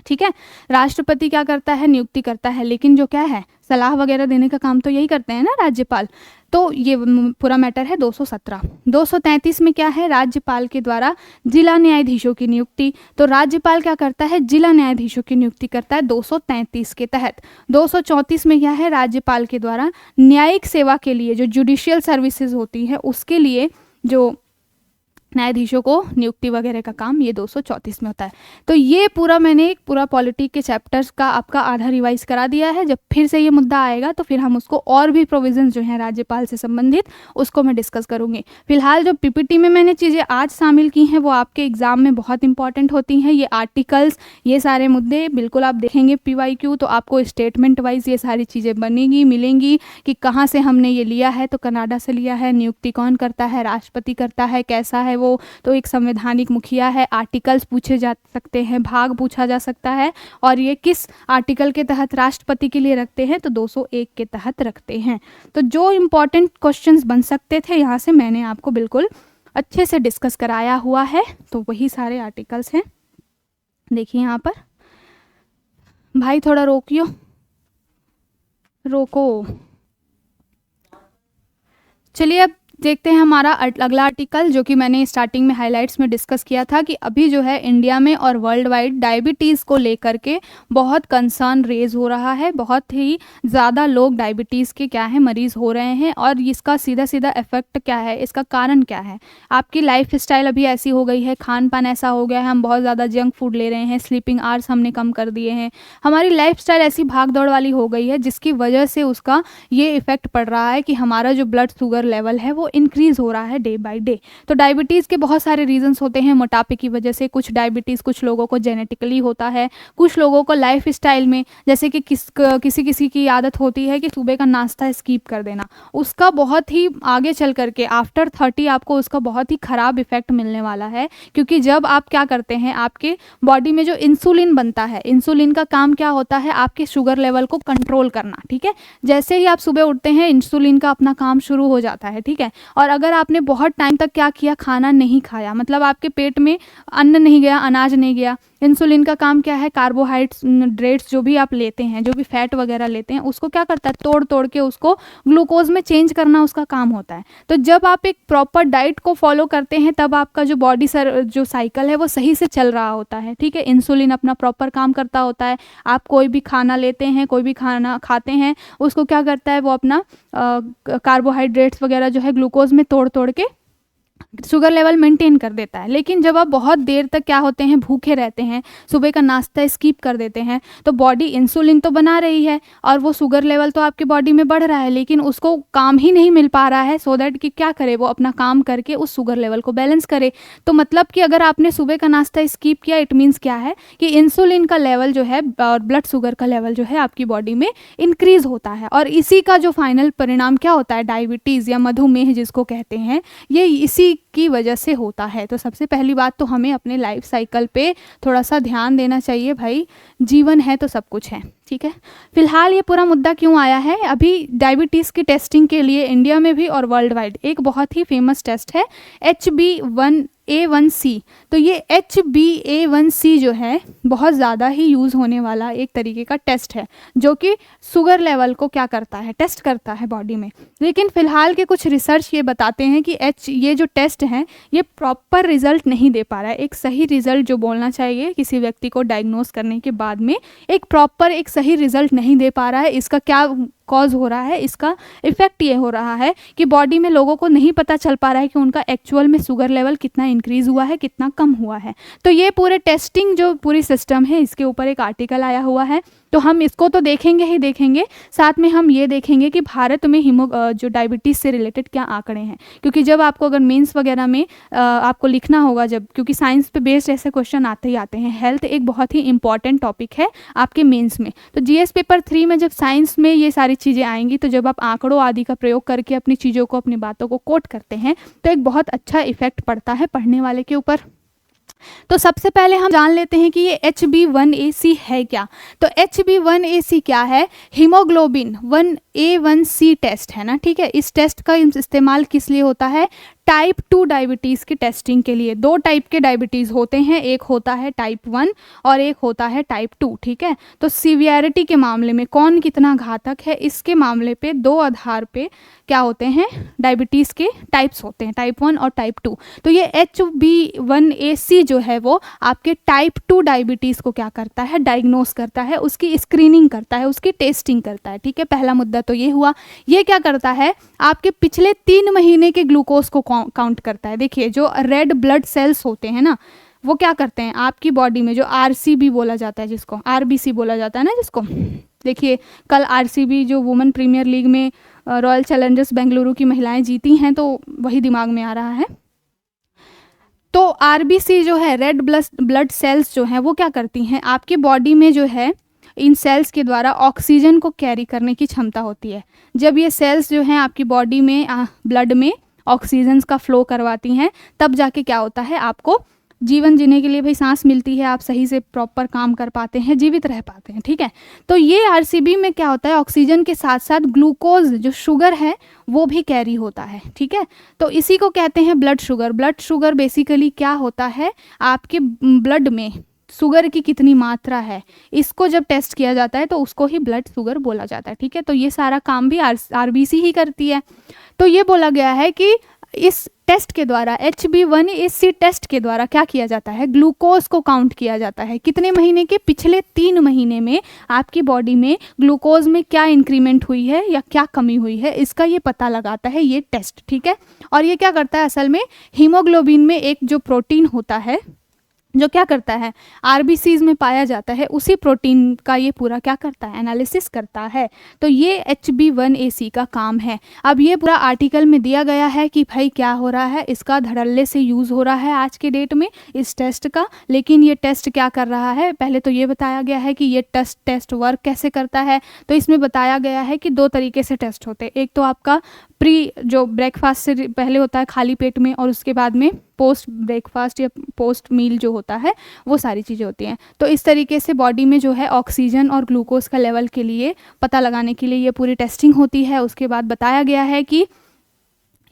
Speaker 1: ठीक है, राष्ट्रपति क्या करता है, नियुक्ति करता है, लेकिन जो क्या है, सलाह वगैरह देने का काम तो यही करते हैं ना राज्यपाल। तो ये पूरा मैटर है 217। 233 में क्या है, राज्यपाल के द्वारा जिला न्यायाधीशों की नियुक्ति। तो राज्यपाल क्या करता है, जिला न्यायाधीशों की नियुक्ति करता है 233 के तहत। 234 में क्या है, राज्यपाल के द्वारा न्यायिक सेवा के लिए जो जुडिशियल सर्विसेज होती है उसके लिए जो न्यायाधीशों को नियुक्ति वगैरह का काम ये 234 में होता है। तो ये पूरा मैंने एक पूरा पॉलिटी के चैप्टर्स का आपका आधा रिवाइज करा दिया है। जब फिर से ये मुद्दा आएगा तो फिर हम उसको और भी प्रोविजंस जो हैं राज्यपाल से संबंधित उसको मैं डिस्कस करूँगी। फिलहाल जो पीपीटी में मैंने चीज़ें आज शामिल की हैं वो आपके एग्जाम में बहुत इंपॉर्टेंट होती हैं। ये आर्टिकल्स, ये सारे मुद्दे बिल्कुल आप देखेंगे PYQ तो आपको स्टेटमेंट वाइज ये सारी चीज़ें बनेगी, मिलेंगी कि कहाँ से हमने ये लिया है। तो कनाडा से लिया है, नियुक्ति कौन करता है, राष्ट्रपति करता है, कैसा है वो, तो एक संवैधानिक मुखिया है, आर्टिकल्स पूछे जा सकते हैं, भाग पूछा जा सकता है, और ये किस आर्टिकल के तहत राष्ट्रपति के लिए रखते हैं, तो 201 के तहत रखते हैं। तो जो इम्पोर्टेंट क्वेश्चंस बन सकते थे यहाँ से मैंने आपको बिल्कुल अच्छे से डिस्कस कराया हुआ है। तो वही सारे आर्टिकल्स हैं, देखिए यहाँ पर। भाई थोड़ा रोकियो, रोको। चलिए अब देखते हैं हमारा अगला आर्टिकल, जो कि मैंने स्टार्टिंग में हाइलाइट्स में डिस्कस किया था कि अभी जो है इंडिया में और वर्ल्ड वाइड डायबिटीज़ को लेकर के बहुत कंसर्न रेज हो रहा है। बहुत ही ज़्यादा लोग डायबिटीज़ के क्या है मरीज़ हो रहे हैं, और इसका सीधा सीधा इफेक्ट क्या है, इसका कारण क्या है। आपकी लाइफ स्टाइल अभी ऐसी हो गई है, खान पान ऐसा हो गया है, हम बहुत ज़्यादा जंक फूड ले रहे हैं, स्लीपिंग आवर्स हमने कम कर दिए हैं, हमारी लाइफ स्टाइल ऐसी भाग दौड़ वाली हो गई है जिसकी वजह से उसका ये इफेक्ट पड़ रहा है कि हमारा जो ब्लड शुगर लेवल है वो इंक्रीज हो रहा है डे बाय डे। तो डायबिटीज़ के बहुत सारे रीजंस होते हैं, मोटापे की वजह से कुछ डायबिटीज़ कुछ लोगों को जेनेटिकली होता है, कुछ लोगों को लाइफ स्टाइल में, जैसे कि किसी किसी की आदत होती है कि सुबह का नाश्ता स्किप कर देना, उसका बहुत ही आगे चल करके आफ्टर 30 आपको उसका बहुत ही ख़राब इफेक्ट मिलने वाला है। क्योंकि जब आप क्या करते हैं, आपके बॉडी में जो इंसुलिन बनता है, इंसुलिन का काम क्या होता है, आपके शुगर लेवल को कंट्रोल करना, ठीक है। जैसे ही आप सुबह उठते हैं इंसुलिन का अपना काम शुरू हो जाता है, ठीक है। और अगर आपने बहुत टाइम तक क्या किया, खाना नहीं खाया, मतलब आपके पेट में अन्न नहीं गया, अनाज नहीं गया, इंसुलिन का काम क्या है, कार्बोहाइड्रेट्स जो भी आप लेते हैं, जो भी फैट वगैरह लेते हैं, उसको क्या करता है, तोड़ तोड़ के उसको ग्लूकोज में चेंज करना उसका काम होता है। तो जब आप एक प्रॉपर डाइट को फॉलो करते हैं तब आपका जो बॉडी जो साइकिल है वो सही से चल रहा होता है, ठीक है। इंसुलिन अपना प्रॉपर काम करता होता है। आप कोई भी खाना लेते हैं, कोई भी खाना खाते हैं, उसको क्या करता है, वो अपना कार्बोहाइड्रेट्स वगैरह जो है ग्लूकोज में तोड़ तोड़ के शुगर लेवल मेंटेन कर देता है। लेकिन जब आप बहुत देर तक क्या होते हैं, भूखे रहते हैं, सुबह का नाश्ता स्किप कर देते हैं, तो बॉडी इंसुलिन तो बना रही है और वो शुगर लेवल तो आपके बॉडी में बढ़ रहा है, लेकिन उसको काम ही नहीं मिल पा रहा है सो दैट कि क्या करे, वो अपना काम करके उस शुगर लेवल को बैलेंस करे। तो मतलब कि अगर आपने सुबह का नाश्ता स्किप किया, इट मीन्स क्या है कि इंसुलिन का लेवल जो है और ब्लड शुगर का लेवल जो है आपकी बॉडी में इंक्रीज होता है, और इसी का जो फाइनल परिणाम क्या होता है, डायबिटीज़ या मधुमेह जिसको कहते हैं, ये इसी की वजह से होता है। तो सबसे पहली बात तो हमें अपने लाइफ साइकिल पे थोड़ा सा ध्यान देना चाहिए भाई, जीवन है तो सब कुछ है, ठीक है। फिलहाल ये पूरा मुद्दा क्यों आया है, अभी डायबिटीज़ की टेस्टिंग के लिए इंडिया में भी और वर्ल्ड वाइड एक बहुत ही फेमस टेस्ट है HbA1c। तो ये HbA1c जो है बहुत ज़्यादा ही यूज़ होने वाला एक तरीके का टेस्ट है, जो कि शुगर लेवल को क्या करता है, टेस्ट करता है बॉडी में। लेकिन फ़िलहाल के कुछ रिसर्च ये बताते हैं कि ये जो टेस्ट है ये प्रॉपर रिजल्ट नहीं दे पा रहा है। एक सही रिजल्ट जो बोलना चाहिए किसी व्यक्ति को डायग्नोस करने के बाद में, एक प्रॉपर एक सही रिजल्ट नहीं दे पा रहा है। इसका क्या कॉज हो रहा है, इसका इफेक्ट ये हो रहा है कि बॉडी में लोगों को नहीं पता चल पा रहा है कि उनका एक्चुअल में शुगर लेवल कितना इंक्रीज़ हुआ है, कितना कम हुआ है। तो ये पूरे टेस्टिंग जो पूरी सिस्टम है, इसके ऊपर एक आर्टिकल आया हुआ है, तो हम इसको तो देखेंगे ही देखेंगे, साथ में हम ये देखेंगे कि भारत में जो डायबिटीज़ से रिलेटेड क्या आंकड़े हैं। क्योंकि जब आपको अगर मेंस वगैरह में आपको लिखना होगा, जब क्योंकि साइंस पे बेस्ड ऐसे क्वेश्चन आते ही आते हैं, हेल्थ एक बहुत ही इंपॉर्टेंट टॉपिक है आपके मेंस में। तो जीएस पेपर 3 में जब साइंस में ये सारी चीज़ें आएंगी, तो जब आप आंकड़ों आदि का प्रयोग करके अपनी चीज़ों को, अपनी बातों को कोट करते हैं, तो एक बहुत अच्छा इफेक्ट पड़ता है पढ़ने वाले के ऊपर। तो सबसे पहले हम जान लेते हैं कि ये HbA1c है क्या। तो HbA1c क्या है, हीमोग्लोबिन 1A1c टेस्ट है ना, ठीक है। इस टेस्ट का इस्तेमाल किस लिए होता है, टाइप 2 डायबिटीज़ की टेस्टिंग के लिए। 2 टाइप के डायबिटीज़ होते हैं, एक होता है टाइप 1 और एक होता है टाइप 2, ठीक है। तो सीवियरिटी के मामले में कौन कितना घातक है, इसके मामले पे 2 आधार पे क्या होते हैं, डायबिटीज़ के टाइप्स होते हैं, टाइप 1 और टाइप 2। तो ये HbA1c जो है वो आपके टाइप 2 डायबिटीज़ को क्या करता है, डायग्नोस करता है, उसकी स्क्रीनिंग करता है, उसकी टेस्टिंग करता है, ठीक है। पहला मुद्दा तो ये हुआ। ये क्या करता है, आपके पिछले 3 महीने के ग्लूकोज को काउंट करता है। देखिए जो रेड ब्लड सेल्स होते हैं ना, वो क्या करते हैं आपकी बॉडी में, जो आरसीबी बोला जाता है, जिसको आरबीसी बोला जाता है ना, जिसको देखिए कल आरसीबी जो वुमेन प्रीमियर लीग में रॉयल चैलेंजर्स बेंगलुरु की महिलाएं जीती हैं, तो वही दिमाग में आ रहा है। तो आरबीसी जो है, रेड ब्लड सेल्स जो हैं, वो क्या करती हैं आपकी बॉडी में, जो है इन सेल्स के द्वारा ऑक्सीजन को कैरी करने की क्षमता होती है। जब ये सेल्स जो हैं आपकी बॉडी में ब्लड में ऑक्सीजन का फ्लो करवाती हैं, तब जाके क्या होता है, आपको जीवन जीने के लिए भाई सांस मिलती है, आप सही से प्रॉपर काम कर पाते हैं, जीवित रह पाते हैं। ठीक है, तो ये आरसीबी में क्या होता है, ऑक्सीजन के साथ साथ ग्लूकोज जो शुगर है वो भी कैरी होता है। ठीक है, तो इसी को कहते हैं blood sugar. Blood sugar basically क्या होता है, आपके ब्लड में शुगर की कितनी मात्रा है, इसको जब टेस्ट किया जाता है तो उसको ही ब्लड शुगर बोला जाता है। ठीक है, तो ये सारा काम भी आरबीसी ही करती है। तो ये बोला गया है कि इस टेस्ट के द्वारा, HbA1c टेस्ट के द्वारा क्या किया जाता है, ग्लूकोज को काउंट किया जाता है। कितने महीने के, पिछले 3 महीने में आपकी बॉडी में ग्लूकोज में क्या इंक्रीमेंट हुई है या क्या कमी हुई है, इसका ये पता लगाता है ये टेस्ट। ठीक है, और ये क्या करता है, असल में हीमोग्लोबिन में एक जो प्रोटीन होता है, जो क्या करता है, आरबीसीज में पाया जाता है, उसी प्रोटीन का ये पूरा क्या करता है, एनालिसिस करता है। तो ये HbA1c का काम है। अब ये पूरा आर्टिकल में दिया गया है कि भाई क्या हो रहा है, इसका धड़ल्ले से यूज़ हो रहा है आज के डेट में इस टेस्ट का। लेकिन ये टेस्ट क्या कर रहा है, पहले तो ये बताया गया है कि ये टेस्ट वर्क कैसे करता है। तो इसमें बताया गया है कि 2 तरीके से टेस्ट होते हैं। एक तो आपका प्री, जो ब्रेकफास्ट से पहले होता है खाली पेट में, और उसके बाद में पोस्ट ब्रेकफास्ट या पोस्ट मील जो होता है, वो सारी चीज़ें होती हैं। तो इस तरीके से बॉडी में जो है ऑक्सीजन और ग्लूकोज का लेवल के लिए पता लगाने के लिए ये पूरी टेस्टिंग होती है। उसके बाद बताया गया है कि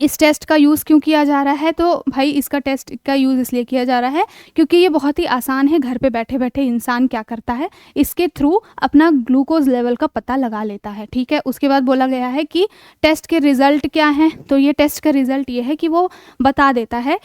Speaker 1: इस टेस्ट का यूज़ क्यों किया जा रहा है, तो भाई इसका टेस्ट का यूज़ इसलिए किया जा रहा है क्योंकि ये बहुत ही आसान है। घर पे बैठे बैठे इंसान क्या करता है, इसके थ्रू अपना ग्लूकोज लेवल का पता लगा लेता है। ठीक है, उसके बाद बोला गया है कि टेस्ट के रिज़ल्ट क्या हैं। तो ये टेस्ट का रिज़ल्ट ये है कि वो बता देता है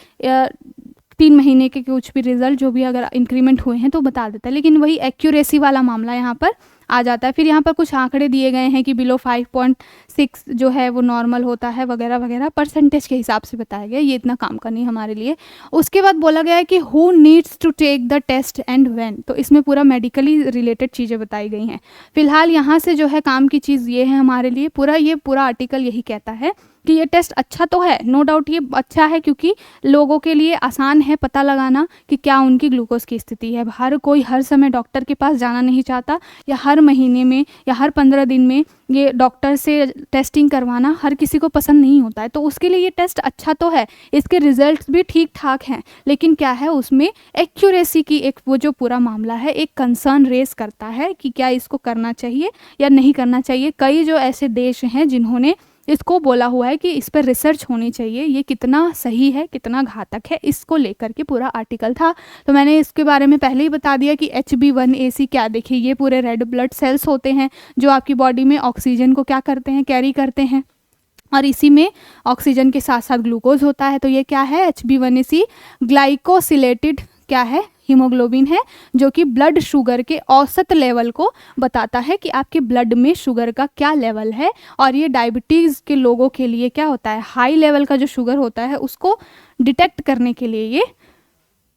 Speaker 1: 3 महीने के कुछ भी रिजल्ट, जो भी अगर इंक्रीमेंट हुए हैं तो बता देता है। लेकिन वही एक्यूरेसी वाला मामला यहाँ पर आ जाता है। फिर यहाँ पर कुछ आंकड़े दिए गए हैं कि बिलो 5.6 जो है वो नॉर्मल होता है, वगैरह वगैरह, परसेंटेज के हिसाब से बताया गया। ये इतना काम का नहीं हमारे लिए। उसके बाद बोला गया है कि who needs to take the test and when. तो इसमें पूरा मेडिकली रिलेटेड चीज़ें बताई गई हैं। फिलहाल यहाँ से जो है काम की चीज़ ये है हमारे लिए, ये पूरा आर्टिकल यही कहता है कि ये टेस्ट अच्छा तो है, नो डाउट ये अच्छा है, क्योंकि लोगों के लिए आसान है पता लगाना कि क्या उनकी ग्लूकोज की स्थिति है। हर कोई हर समय डॉक्टर के पास जाना नहीं चाहता, या हर महीने में या हर 15 दिन में ये डॉक्टर से टेस्टिंग करवाना हर किसी को पसंद नहीं होता है। तो उसके लिए ये टेस्ट अच्छा तो है, इसके रिजल्ट्स भी ठीक ठाक हैं, लेकिन क्या है उसमें एक्यूरेसी की एक वो जो पूरा मामला है, एक कंसर्न रेस करता है कि क्या इसको करना चाहिए या नहीं करना चाहिए। कई जो ऐसे देश हैं जिन्होंने इसको बोला हुआ है कि इस पर रिसर्च होनी चाहिए, ये कितना सही है कितना घातक है, इसको लेकर के पूरा आर्टिकल था। तो मैंने इसके बारे में पहले ही बता दिया कि HbA1c क्या, देखिए ये पूरे रेड ब्लड सेल्स होते हैं जो आपकी बॉडी में ऑक्सीजन को क्या करते हैं, कैरी करते हैं, और इसी में ऑक्सीजन के साथ साथ ग्लूकोज होता है। तो ये क्या है, HbA1c ग्लाइकोसिलेटेड क्या है, हीमोग्लोबिन है, जो कि ब्लड शुगर के औसत लेवल को बताता है कि आपके ब्लड में शुगर का क्या लेवल है। और ये डायबिटीज़ के लोगों के लिए क्या होता है, हाई लेवल का जो शुगर होता है उसको डिटेक्ट करने के लिए ये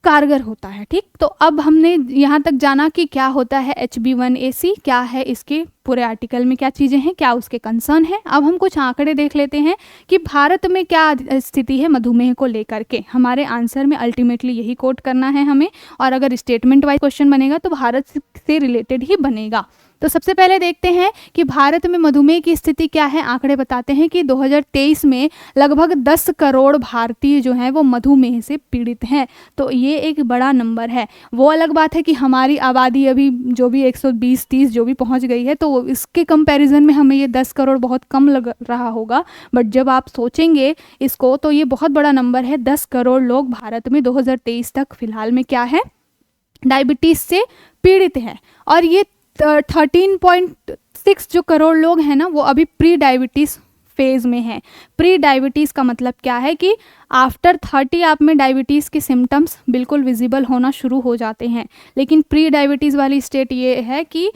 Speaker 1: कारगर होता है। ठीक, तो अब हमने यहाँ तक जाना कि क्या होता है HbA1c, क्या है इसके पूरे आर्टिकल में क्या चीज़ें हैं, क्या उसके कंसर्न है। अब हम कुछ आंकड़े देख लेते हैं कि भारत में क्या स्थिति है मधुमेह को लेकर के। हमारे आंसर में अल्टीमेटली यही कोट करना है हमें, और अगर स्टेटमेंट वाइज क्वेश्चन बनेगा तो भारत से रिलेटेड ही बनेगा। तो सबसे पहले देखते हैं कि भारत में मधुमेह की स्थिति क्या है। आंकड़े बताते हैं कि 2023 में लगभग 10 करोड़ भारतीय जो हैं वो मधुमेह से पीड़ित हैं। तो ये एक बड़ा नंबर है। वो अलग बात है कि हमारी आबादी अभी जो भी 120-130 जो भी पहुंच गई है, तो इसके कंपैरिजन में हमें ये 10 करोड़ बहुत कम लग रहा होगा, बट जब आप सोचेंगे इसको तो ये बहुत बड़ा नंबर है। 10 करोड़ लोग भारत में 2023 तक फिलहाल में क्या है, डायबिटीज़ से पीड़ित हैं। और ये 13.6 जो करोड़ लोग हैं ना, वो अभी प्री डायबिटीज़ फेज़ में हैं। प्री डायबिटीज़ का मतलब क्या है कि आफ्टर 30 आप में डायबिटीज़ के सिम्टम्स बिल्कुल विजिबल होना शुरू हो जाते हैं। लेकिन प्री डायबिटीज़ वाली स्टेट ये है कि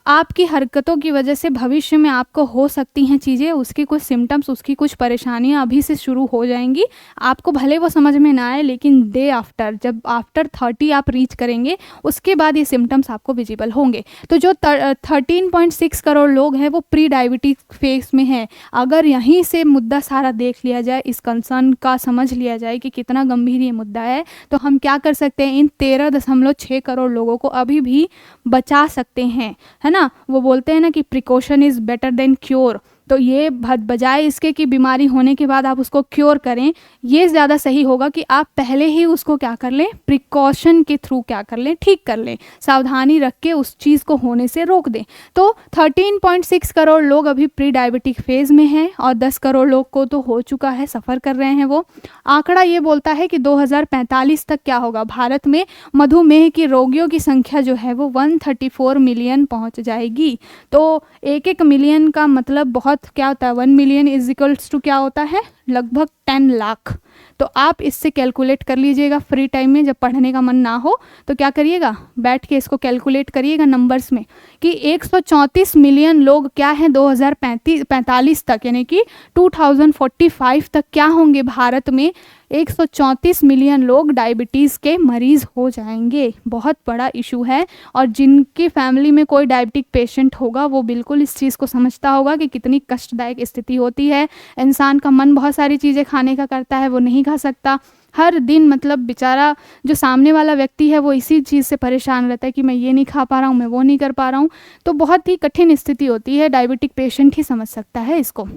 Speaker 1: आपकी हरकतों की वजह से भविष्य में आपको हो सकती हैं चीज़ें, उसकी कुछ सिम्टम्स, उसकी कुछ परेशानियां अभी से शुरू हो जाएंगी। आपको भले वो समझ में ना आए, लेकिन डे आफ्टर, जब आफ्टर 30 आप रीच करेंगे, उसके बाद ये सिम्टम्स आपको विजिबल होंगे। तो जो 13.6 करोड़ लोग हैं वो प्री डायबिटीज फेज में हैं। अगर यहीं से मुद्दा सारा देख लिया जाए, इस कंसर्न का समझ लिया जाए कि कितना गंभीर ये मुद्दा है, तो हम क्या कर सकते हैं, इन 13.6 करोड़ लोगों को अभी भी बचा सकते हैं, है ना। वो बोलते हैं ना कि precaution is better than cure. तो ये बजाय इसके कि बीमारी होने के बाद आप उसको क्योर करें, ये ज़्यादा सही होगा कि आप पहले ही उसको क्या कर लें, प्रिकॉशन के थ्रू क्या कर लें, ठीक कर लें, सावधानी रख के उस चीज़ को होने से रोक दें। तो 13.6 करोड़ लोग अभी प्री डायबिटिक फेज़ में हैं और 10 करोड़ लोग को तो हो चुका है, सफ़र कर रहे हैं वो। आंकड़ा ये बोलता है कि 2045 तक क्या होगा, भारत में मधुमेह की रोगियों की संख्या जो है वो 134 मिलियन पहुंच जाएगी। तो एक एक मिलियन का मतलब बहुत क्या होता है, 1 मिलियन इज इक्वल्स टू क्या होता है, लगभग 10 लाख। तो आप इससे कैलकुलेट कर लीजिएगा फ्री टाइम में, जब पढ़ने का मन ना हो तो क्या करिएगा, बैठ के इसको कैलकुलेट करिएगा नंबर्स में कि 134 मिलियन लोग क्या हैं 2045 तक, यानी कि 2045 तक क्या होंगे, भारत में 134 मिलियन लोग डायबिटीज़ के मरीज़ हो जाएंगे। बहुत बड़ा इशू है, और जिनकी फैमिली में कोई डायबिटिक पेशेंट होगा वो बिल्कुल इस चीज़ को समझता होगा कि कितनी कष्टदायक स्थिति होती है। इंसान का मन बहुत सारी चीज़ें खाने का करता है, वो नहीं खा सकता। हर दिन मतलब बेचारा जो सामने वाला व्यक्ति है वो इसी चीज़ से परेशान रहता है कि मैं ये नहीं खा पा रहा हूँ, मैं वो नहीं कर पा रहा हूँ। तो बहुत ही कठिन स्थिति होती है, डायबिटिक पेशेंट ही समझ सकता है इसको।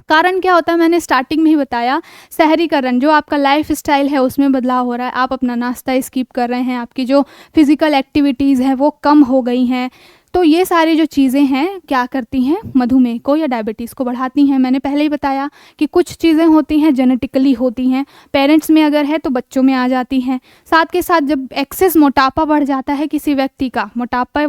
Speaker 1: कारण क्या होता है, मैंने स्टार्टिंग में ही बताया, शहरीकरण, जो आपका लाइफ स्टाइल है उसमें बदलाव हो रहा है, आप अपना नाश्ता स्किप कर रहे हैं, आपकी जो फिजिकल एक्टिविटीज़ हैं वो कम हो गई हैं। तो ये सारी जो चीज़ें हैं क्या करती हैं, मधुमेह को या डायबिटीज़ को बढ़ाती हैं। मैंने पहले ही बताया कि कुछ चीज़ें होती हैं जेनेटिकली होती हैं, पेरेंट्स में अगर है तो बच्चों में आ जाती हैं। साथ के साथ जब एक्सेस मोटापा बढ़ जाता है किसी व्यक्ति का, मोटापा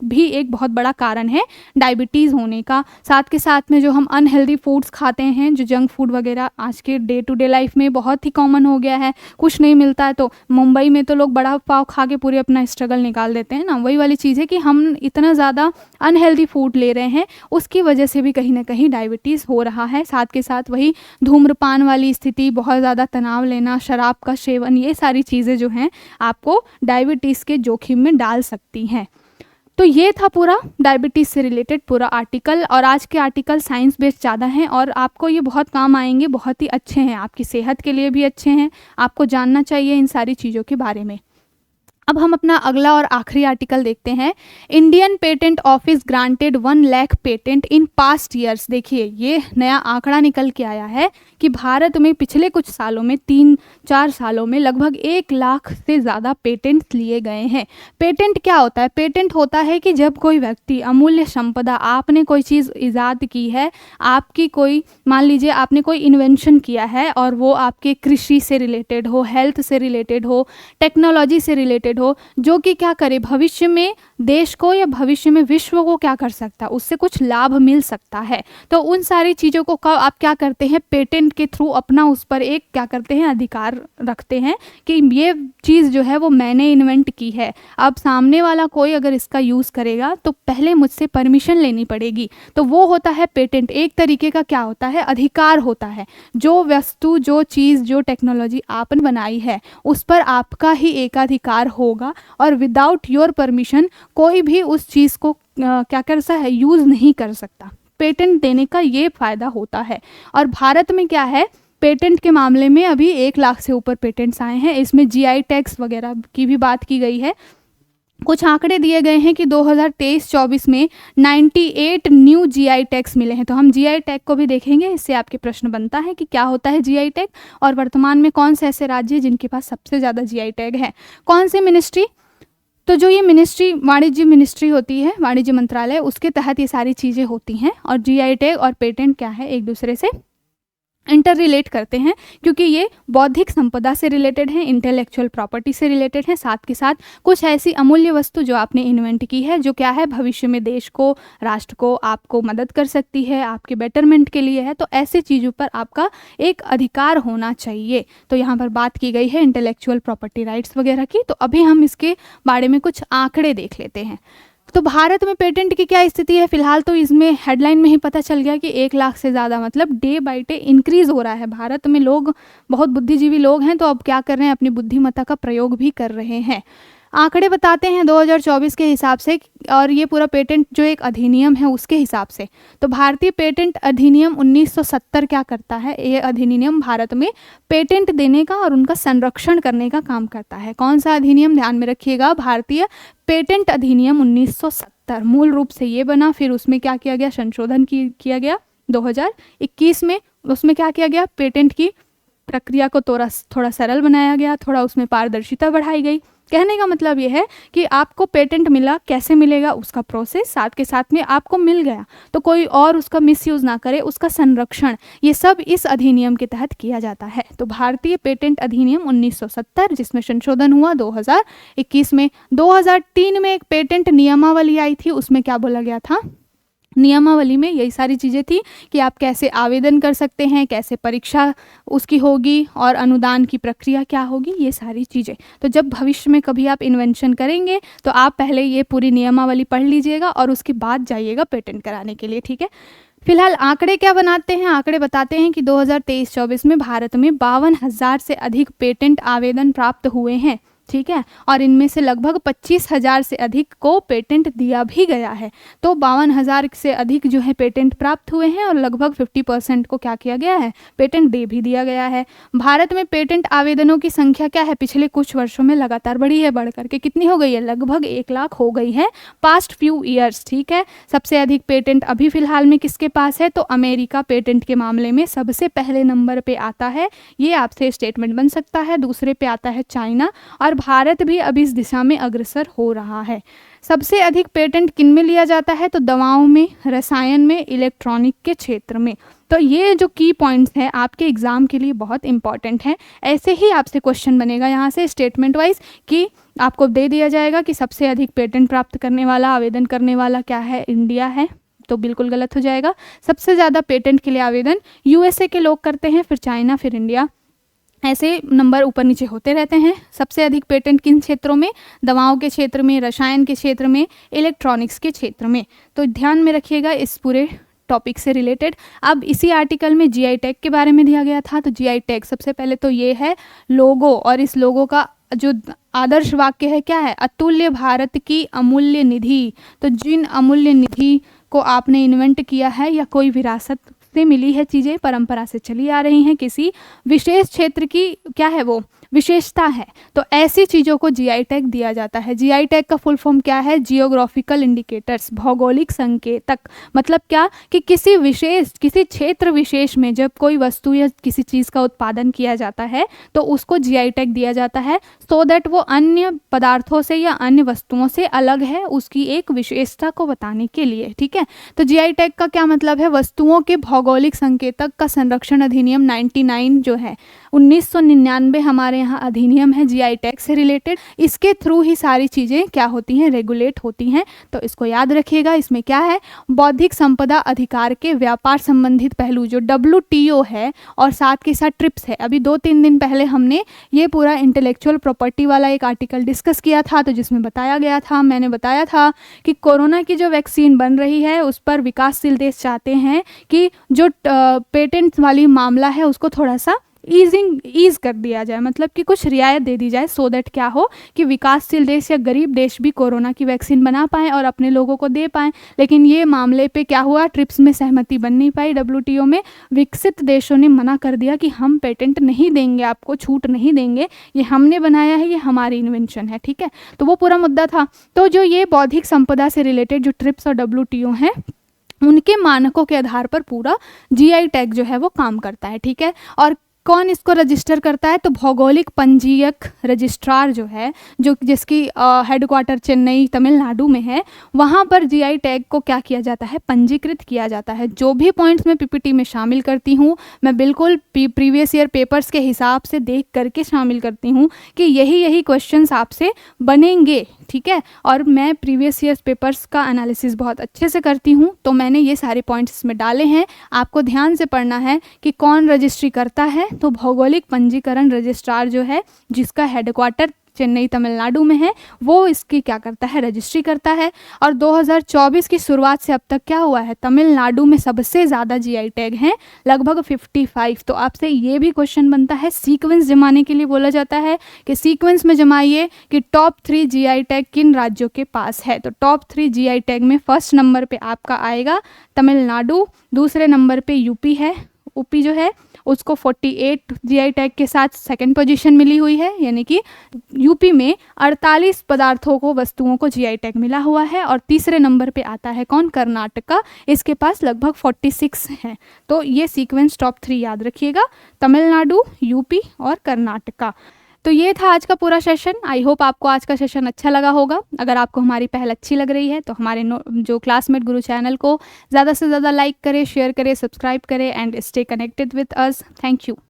Speaker 1: भी एक बहुत बड़ा कारण है डायबिटीज़ होने का। साथ के साथ में जो हम अनहेल्दी फूड्स खाते हैं, जो जंक फूड वगैरह आज के डे टू डे लाइफ में बहुत ही कॉमन हो गया है, कुछ नहीं मिलता है तो मुंबई में तो लोग बड़ा पाव खा के पूरे अपना स्ट्रगल निकाल देते हैं ना। वही वाली चीज़ है कि हम इतना ज़्यादा अनहेल्दी फूड ले रहे हैं, उसकी वजह से भी कहीं ना कहीं डायबिटीज़ हो रहा है। साथ के साथ वही धूम्रपान वाली स्थिति, बहुत ज़्यादा तनाव लेना, शराब का सेवन, ये सारी चीज़ें जो हैं आपको डायबिटीज़ के जोखिम में डाल सकती हैं। तो ये था पूरा डायबिटीज़ से रिलेटेड पूरा आर्टिकल, और आज के आर्टिकल साइंस बेस्ड ज़्यादा हैं और आपको ये बहुत काम आएंगे, बहुत ही अच्छे हैं, आपकी सेहत के लिए भी अच्छे हैं, आपको जानना चाहिए इन सारी चीज़ों के बारे में। अब हम अपना अगला और आखिरी आर्टिकल देखते हैं। Indian patent office granted 1 lakh patent in past years. देखिए ये नया आंकड़ा निकल के आया है कि भारत में पिछले कुछ सालों में, 3-4 सालों में लगभग 1 लाख से ज़्यादा पेटेंट लिए गए हैं। पेटेंट क्या होता है, पेटेंट होता है कि जब कोई व्यक्ति अमूल्य संपदा, आपने कोई चीज़ ईजाद की है, आपकी कोई, मान लीजिए आपने कोई इन्वेंशन किया है और वो आपके कृषि से रिलेटेड हो, हेल्थ से रिलेटेड हो, टेक्नोलॉजी से रिलेटेड हो, जो कि क्या करे, भविष्य में देश को या भविष्य में विश्व को क्या कर सकता है, उससे कुछ लाभ मिल सकता है। तो उन सारी चीज़ों को आप क्या करते हैं, पेटेंट के थ्रू अपना उस पर एक क्या करते हैं, अधिकार रखते हैं कि ये चीज़ जो है वो मैंने इन्वेंट की है। अब सामने वाला कोई अगर इसका यूज़ करेगा तो पहले मुझसे परमिशन लेनी पड़ेगी। तो वो होता है पेटेंट, एक तरीके का क्या होता है, अधिकार होता है। जो वस्तु, जो चीज़, जो टेक्नोलॉजी आपने बनाई है उस पर आपका ही एकाधिकार होगा, और विदाउट योर परमिशन कोई भी उस चीज़ को क्या कर सकता है, यूज़ नहीं कर सकता। पेटेंट देने का ये फ़ायदा होता है। और भारत में क्या है, पेटेंट के मामले में अभी 1 लाख से ऊपर पेटेंट्स आए हैं। इसमें जीआई टैग्स वगैरह की भी बात की गई है। कुछ आंकड़े दिए गए हैं कि 2023-24 में 98 न्यू जीआई टैग्स मिले हैं। तो हम जीआई टैग को भी देखेंगे, इससे आपके प्रश्न बनता है कि क्या होता है जीआई टैग, और वर्तमान में कौन से ऐसे राज्य हैं जिनके पास सबसे ज़्यादा जीआई टैग है। कौन सी मिनिस्ट्री, तो जो ये मिनिस्ट्री, वाणिज्य मिनिस्ट्री होती है, वाणिज्य मंत्रालय, उसके तहत ये सारी चीज़ें होती हैं। और जीआई टैग और पेटेंट क्या है, एक दूसरे से इंटर रिलेट करते हैं, क्योंकि ये बौद्धिक संपदा से रिलेटेड है, इंटेलेक्चुअल प्रॉपर्टी से रिलेटेड है। साथ के साथ कुछ ऐसी अमूल्य वस्तु जो आपने इन्वेंट की है, जो क्या है, भविष्य में देश को, राष्ट्र को, आपको मदद कर सकती है, आपके बेटरमेंट के लिए है। तो ऐसी चीज़ों पर आपका एक अधिकार होना चाहिए। तो यहाँ पर बात की गई है इंटेलेक्चुअल प्रॉपर्टी राइट्स वगैरह की। तो अभी हम इसके बारे में कुछ आंकड़े देख लेते हैं। तो भारत में पेटेंट की क्या स्थिति है फिलहाल, तो इसमें हेडलाइन में ही पता चल गया कि 1 लाख से ज़्यादा, मतलब डे बाई डे इंक्रीज़ हो रहा है। भारत में लोग बहुत बुद्धिजीवी लोग हैं, तो अब क्या कर रहे हैं, अपनी बुद्धिमत्ता का प्रयोग भी कर रहे हैं। आंकड़े बताते हैं 2024 के हिसाब से, और ये पूरा पेटेंट जो एक अधिनियम है उसके हिसाब से। तो भारतीय पेटेंट अधिनियम 1970 क्या करता है, ये अधिनियम भारत में पेटेंट देने का और उनका संरक्षण करने का काम करता है। कौन सा अधिनियम, ध्यान में रखिएगा, भारतीय पेटेंट अधिनियम 1970 मूल रूप से ये बना। फिर उसमें क्या किया गया, संशोधन किया गया 2021 में। उसमें क्या किया गया, पेटेंट की प्रक्रिया को थोड़ा सरल बनाया गया, थोड़ा उसमें पारदर्शिता बढ़ाई गई। कहने का मतलब ये है कि आपको पेटेंट मिला, कैसे मिलेगा उसका प्रोसेस, साथ के साथ में आपको मिल गया तो कोई और उसका मिसयूज़ ना करे, उसका संरक्षण, ये सब इस अधिनियम के तहत किया जाता है। तो भारतीय पेटेंट अधिनियम 1970 जिसमें संशोधन हुआ 2021 में। 2003 में एक पेटेंट नियमावली आई थी, उसमें क्या बोला गया था, नियमावली में यही सारी चीज़ें थी कि आप कैसे आवेदन कर सकते हैं, कैसे परीक्षा उसकी होगी और अनुदान की प्रक्रिया क्या होगी, ये सारी चीज़ें। तो जब भविष्य में कभी आप इन्वेंशन करेंगे तो आप पहले ये पूरी नियमावली पढ़ लीजिएगा और उसके बाद जाइएगा पेटेंट कराने के लिए, ठीक है। फिलहाल आंकड़े क्या बनाते हैं, आंकड़े बताते हैं कि 2023-24 में भारत में 52,000 से अधिक पेटेंट आवेदन प्राप्त हुए हैं, ठीक है, और इनमें से लगभग 25,000 से अधिक को पेटेंट दिया भी गया है। तो 52,000 से अधिक जो है पेटेंट प्राप्त हुए हैं और लगभग 50% को क्या किया गया है, पेटेंट दे भी दिया गया है। भारत में पेटेंट आवेदनों की संख्या क्या है, पिछले कुछ वर्षों में लगातार बढ़ी है, बढ़ करके कितनी हो गई है, लगभग 1 लाख हो गई है पास्ट फ्यू ईयर्स, ठीक है। सबसे अधिक पेटेंट अभी फिलहाल में किसके पास है, तो अमेरिका पेटेंट के मामले में सबसे पहले नंबर पे आता है, ये आपसे स्टेटमेंट बन सकता है। दूसरे पे आता है चाइना, और भारत भी अब इस दिशा में अग्रसर हो रहा है। सबसे अधिक पेटेंट किन में लिया जाता है, तो दवाओं में, रसायन में, इलेक्ट्रॉनिक के क्षेत्र में। तो ये जो की पॉइंट्स हैं आपके एग्जाम के लिए बहुत इंपॉर्टेंट हैं। ऐसे ही आपसे क्वेश्चन बनेगा यहाँ से स्टेटमेंट वाइज कि आपको दे दिया जाएगा कि सबसे अधिक पेटेंट प्राप्त करने वाला, आवेदन करने वाला क्या है, इंडिया है, तो बिल्कुल गलत हो जाएगा। सबसे ज़्यादा पेटेंट के लिए आवेदन यूएसए के लोग करते हैं, फिर चाइना, फिर इंडिया, ऐसे नंबर ऊपर नीचे होते रहते हैं। सबसे अधिक पेटेंट किन क्षेत्रों में, दवाओं के क्षेत्र में, रसायन के क्षेत्र में, इलेक्ट्रॉनिक्स के क्षेत्र में। तो ध्यान में रखिएगा इस पूरे टॉपिक से रिलेटेड। अब इसी आर्टिकल में जीआई टैग के बारे में दिया गया था। तो जीआई टैग सबसे पहले तो ये है लोगो, और इस लोगो का जो आदर्श वाक्य है क्या है, अतुल्य भारत की अमूल्य निधि। तो जिन अमूल्य निधि को आपने इन्वेंट किया है या कोई विरासत से मिली है चीज़ें, परंपरा से चली आ रही हैं, किसी विशेष क्षेत्र की क्या है वो विशेषता है, तो ऐसी चीज़ों को जीआई टैग दिया जाता है। जीआई टैग का फुल फॉर्म क्या है, जियोग्राफिकल इंडिकेटर्स, भौगोलिक संकेतक। मतलब क्या कि किसी विशेष, किसी क्षेत्र विशेष में जब कोई वस्तु या किसी चीज़ का उत्पादन किया जाता है तो उसको जीआई टैग दिया जाता है, सो दैट वो अन्य पदार्थों से या अन्य वस्तुओं से अलग है, उसकी एक विशेषता को बताने के लिए, ठीक है। तो जीआई टैग का क्या मतलब है, वस्तुओं के भौगोलिक संकेतक का संरक्षण अधिनियम 99 जो है 1999 हमारे यहाँ अधिनियम है जीआई टैग से रिलेटेड, इसके थ्रू ही सारी चीज़ें क्या होती हैं, रेगुलेट होती हैं। तो इसको याद रखिएगा। इसमें क्या है, बौद्धिक संपदा अधिकार के व्यापार संबंधित पहलू जो WTO है और साथ के साथ ट्रिप्स है। अभी 2-3 दिन पहले हमने ये पूरा इंटेलेक्चुअल प्रॉपर्टी वाला एक आर्टिकल डिस्कस किया था, तो जिसमें बताया गया था, मैंने बताया था कि कोरोना की जो वैक्सीन बन रही है उस पर विकासशील देश चाहते हैं कि जो पेटेंट वाली मामला है उसको थोड़ा सा ईज कर दिया जाए, मतलब कि कुछ रियायत दे दी जाए, सो दैट क्या हो कि विकासशील देश या गरीब देश भी कोरोना की वैक्सीन बना पाएँ और अपने लोगों को दे पाएँ। लेकिन ये मामले पे क्या हुआ, ट्रिप्स में सहमति बन नहीं पाई। WTO में विकसित देशों ने मना कर दिया कि हम पेटेंट नहीं देंगे, आपको छूट नहीं देंगे, ये हमने बनाया है, ये हमारी इन्वेंशन है, ठीक है। तो वो पूरा मुद्दा था। तो जो ये बौद्धिक संपदा से रिलेटेड जो ट्रिप्स और WTO हैं उनके मानकों के आधार पर पूरा जीआई टैग जो है वो काम करता है, ठीक है। और कौन इसको रजिस्टर करता है, तो भौगोलिक पंजीयक रजिस्ट्रार जो है, जो जिसकी हेडक्वार्टर चेन्नई तमिलनाडु में है, वहाँ पर जीआई टैग को क्या किया जाता है, पंजीकृत किया जाता है। जो भी पॉइंट्स मैं पीपीटी में शामिल करती हूँ मैं बिल्कुल प्रीवियस ईयर पेपर्स के हिसाब से देख करके शामिल करती हूँ कि यही क्वेश्चंस आपसे बनेंगे, ठीक है। और मैं प्रीवियस ईयर पेपर्स का एनालिसिस बहुत अच्छे से करती हूँ, तो मैंने ये सारे पॉइंट्स इसमें डाले हैं। आपको ध्यान से पढ़ना है कि कौन रजिस्ट्री करता है, तो भौगोलिक पंजीकरण रजिस्ट्रार जो है जिसका हेडक्वार्टर चेन्नई तमिलनाडु में है, वो इसकी क्या करता है, रजिस्ट्री करता है। और 2024 की शुरुआत से अब तक क्या हुआ है, तमिलनाडु में सबसे ज़्यादा जीआई टैग हैं, लगभग 55। तो आपसे ये भी क्वेश्चन बनता है, सीक्वेंस जमाने के लिए बोला जाता है कि सीक्वेंस में जमाइए कि टॉप 3 जीआई टैग किन राज्यों के पास है। तो टॉप 3 जीआई टैग में फर्स्ट नंबर पे आपका आएगा तमिलनाडु, दूसरे नंबर पे यूपी है, यूपी जो है उसको 48 जीआई टैग के साथ सेकंड पोजीशन मिली हुई है, यानी कि यूपी में 48 पदार्थों को, वस्तुओं को जीआई टैग मिला हुआ है। और तीसरे नंबर पे आता है कौन, कर्नाटका, इसके पास लगभग 46 हैं। तो ये सीक्वेंस टॉप 3 याद रखिएगा, तमिलनाडु, यूपी और कर्नाटका। तो ये था आज का पूरा सेशन। आई होप आपको आज का सेशन अच्छा लगा होगा। अगर आपको हमारी पहल अच्छी लग रही है तो हमारे जो क्लासमेट गुरु चैनल को ज़्यादा से ज़्यादा लाइक करें, शेयर करें, सब्सक्राइब करें and stay connected with us. Thank you.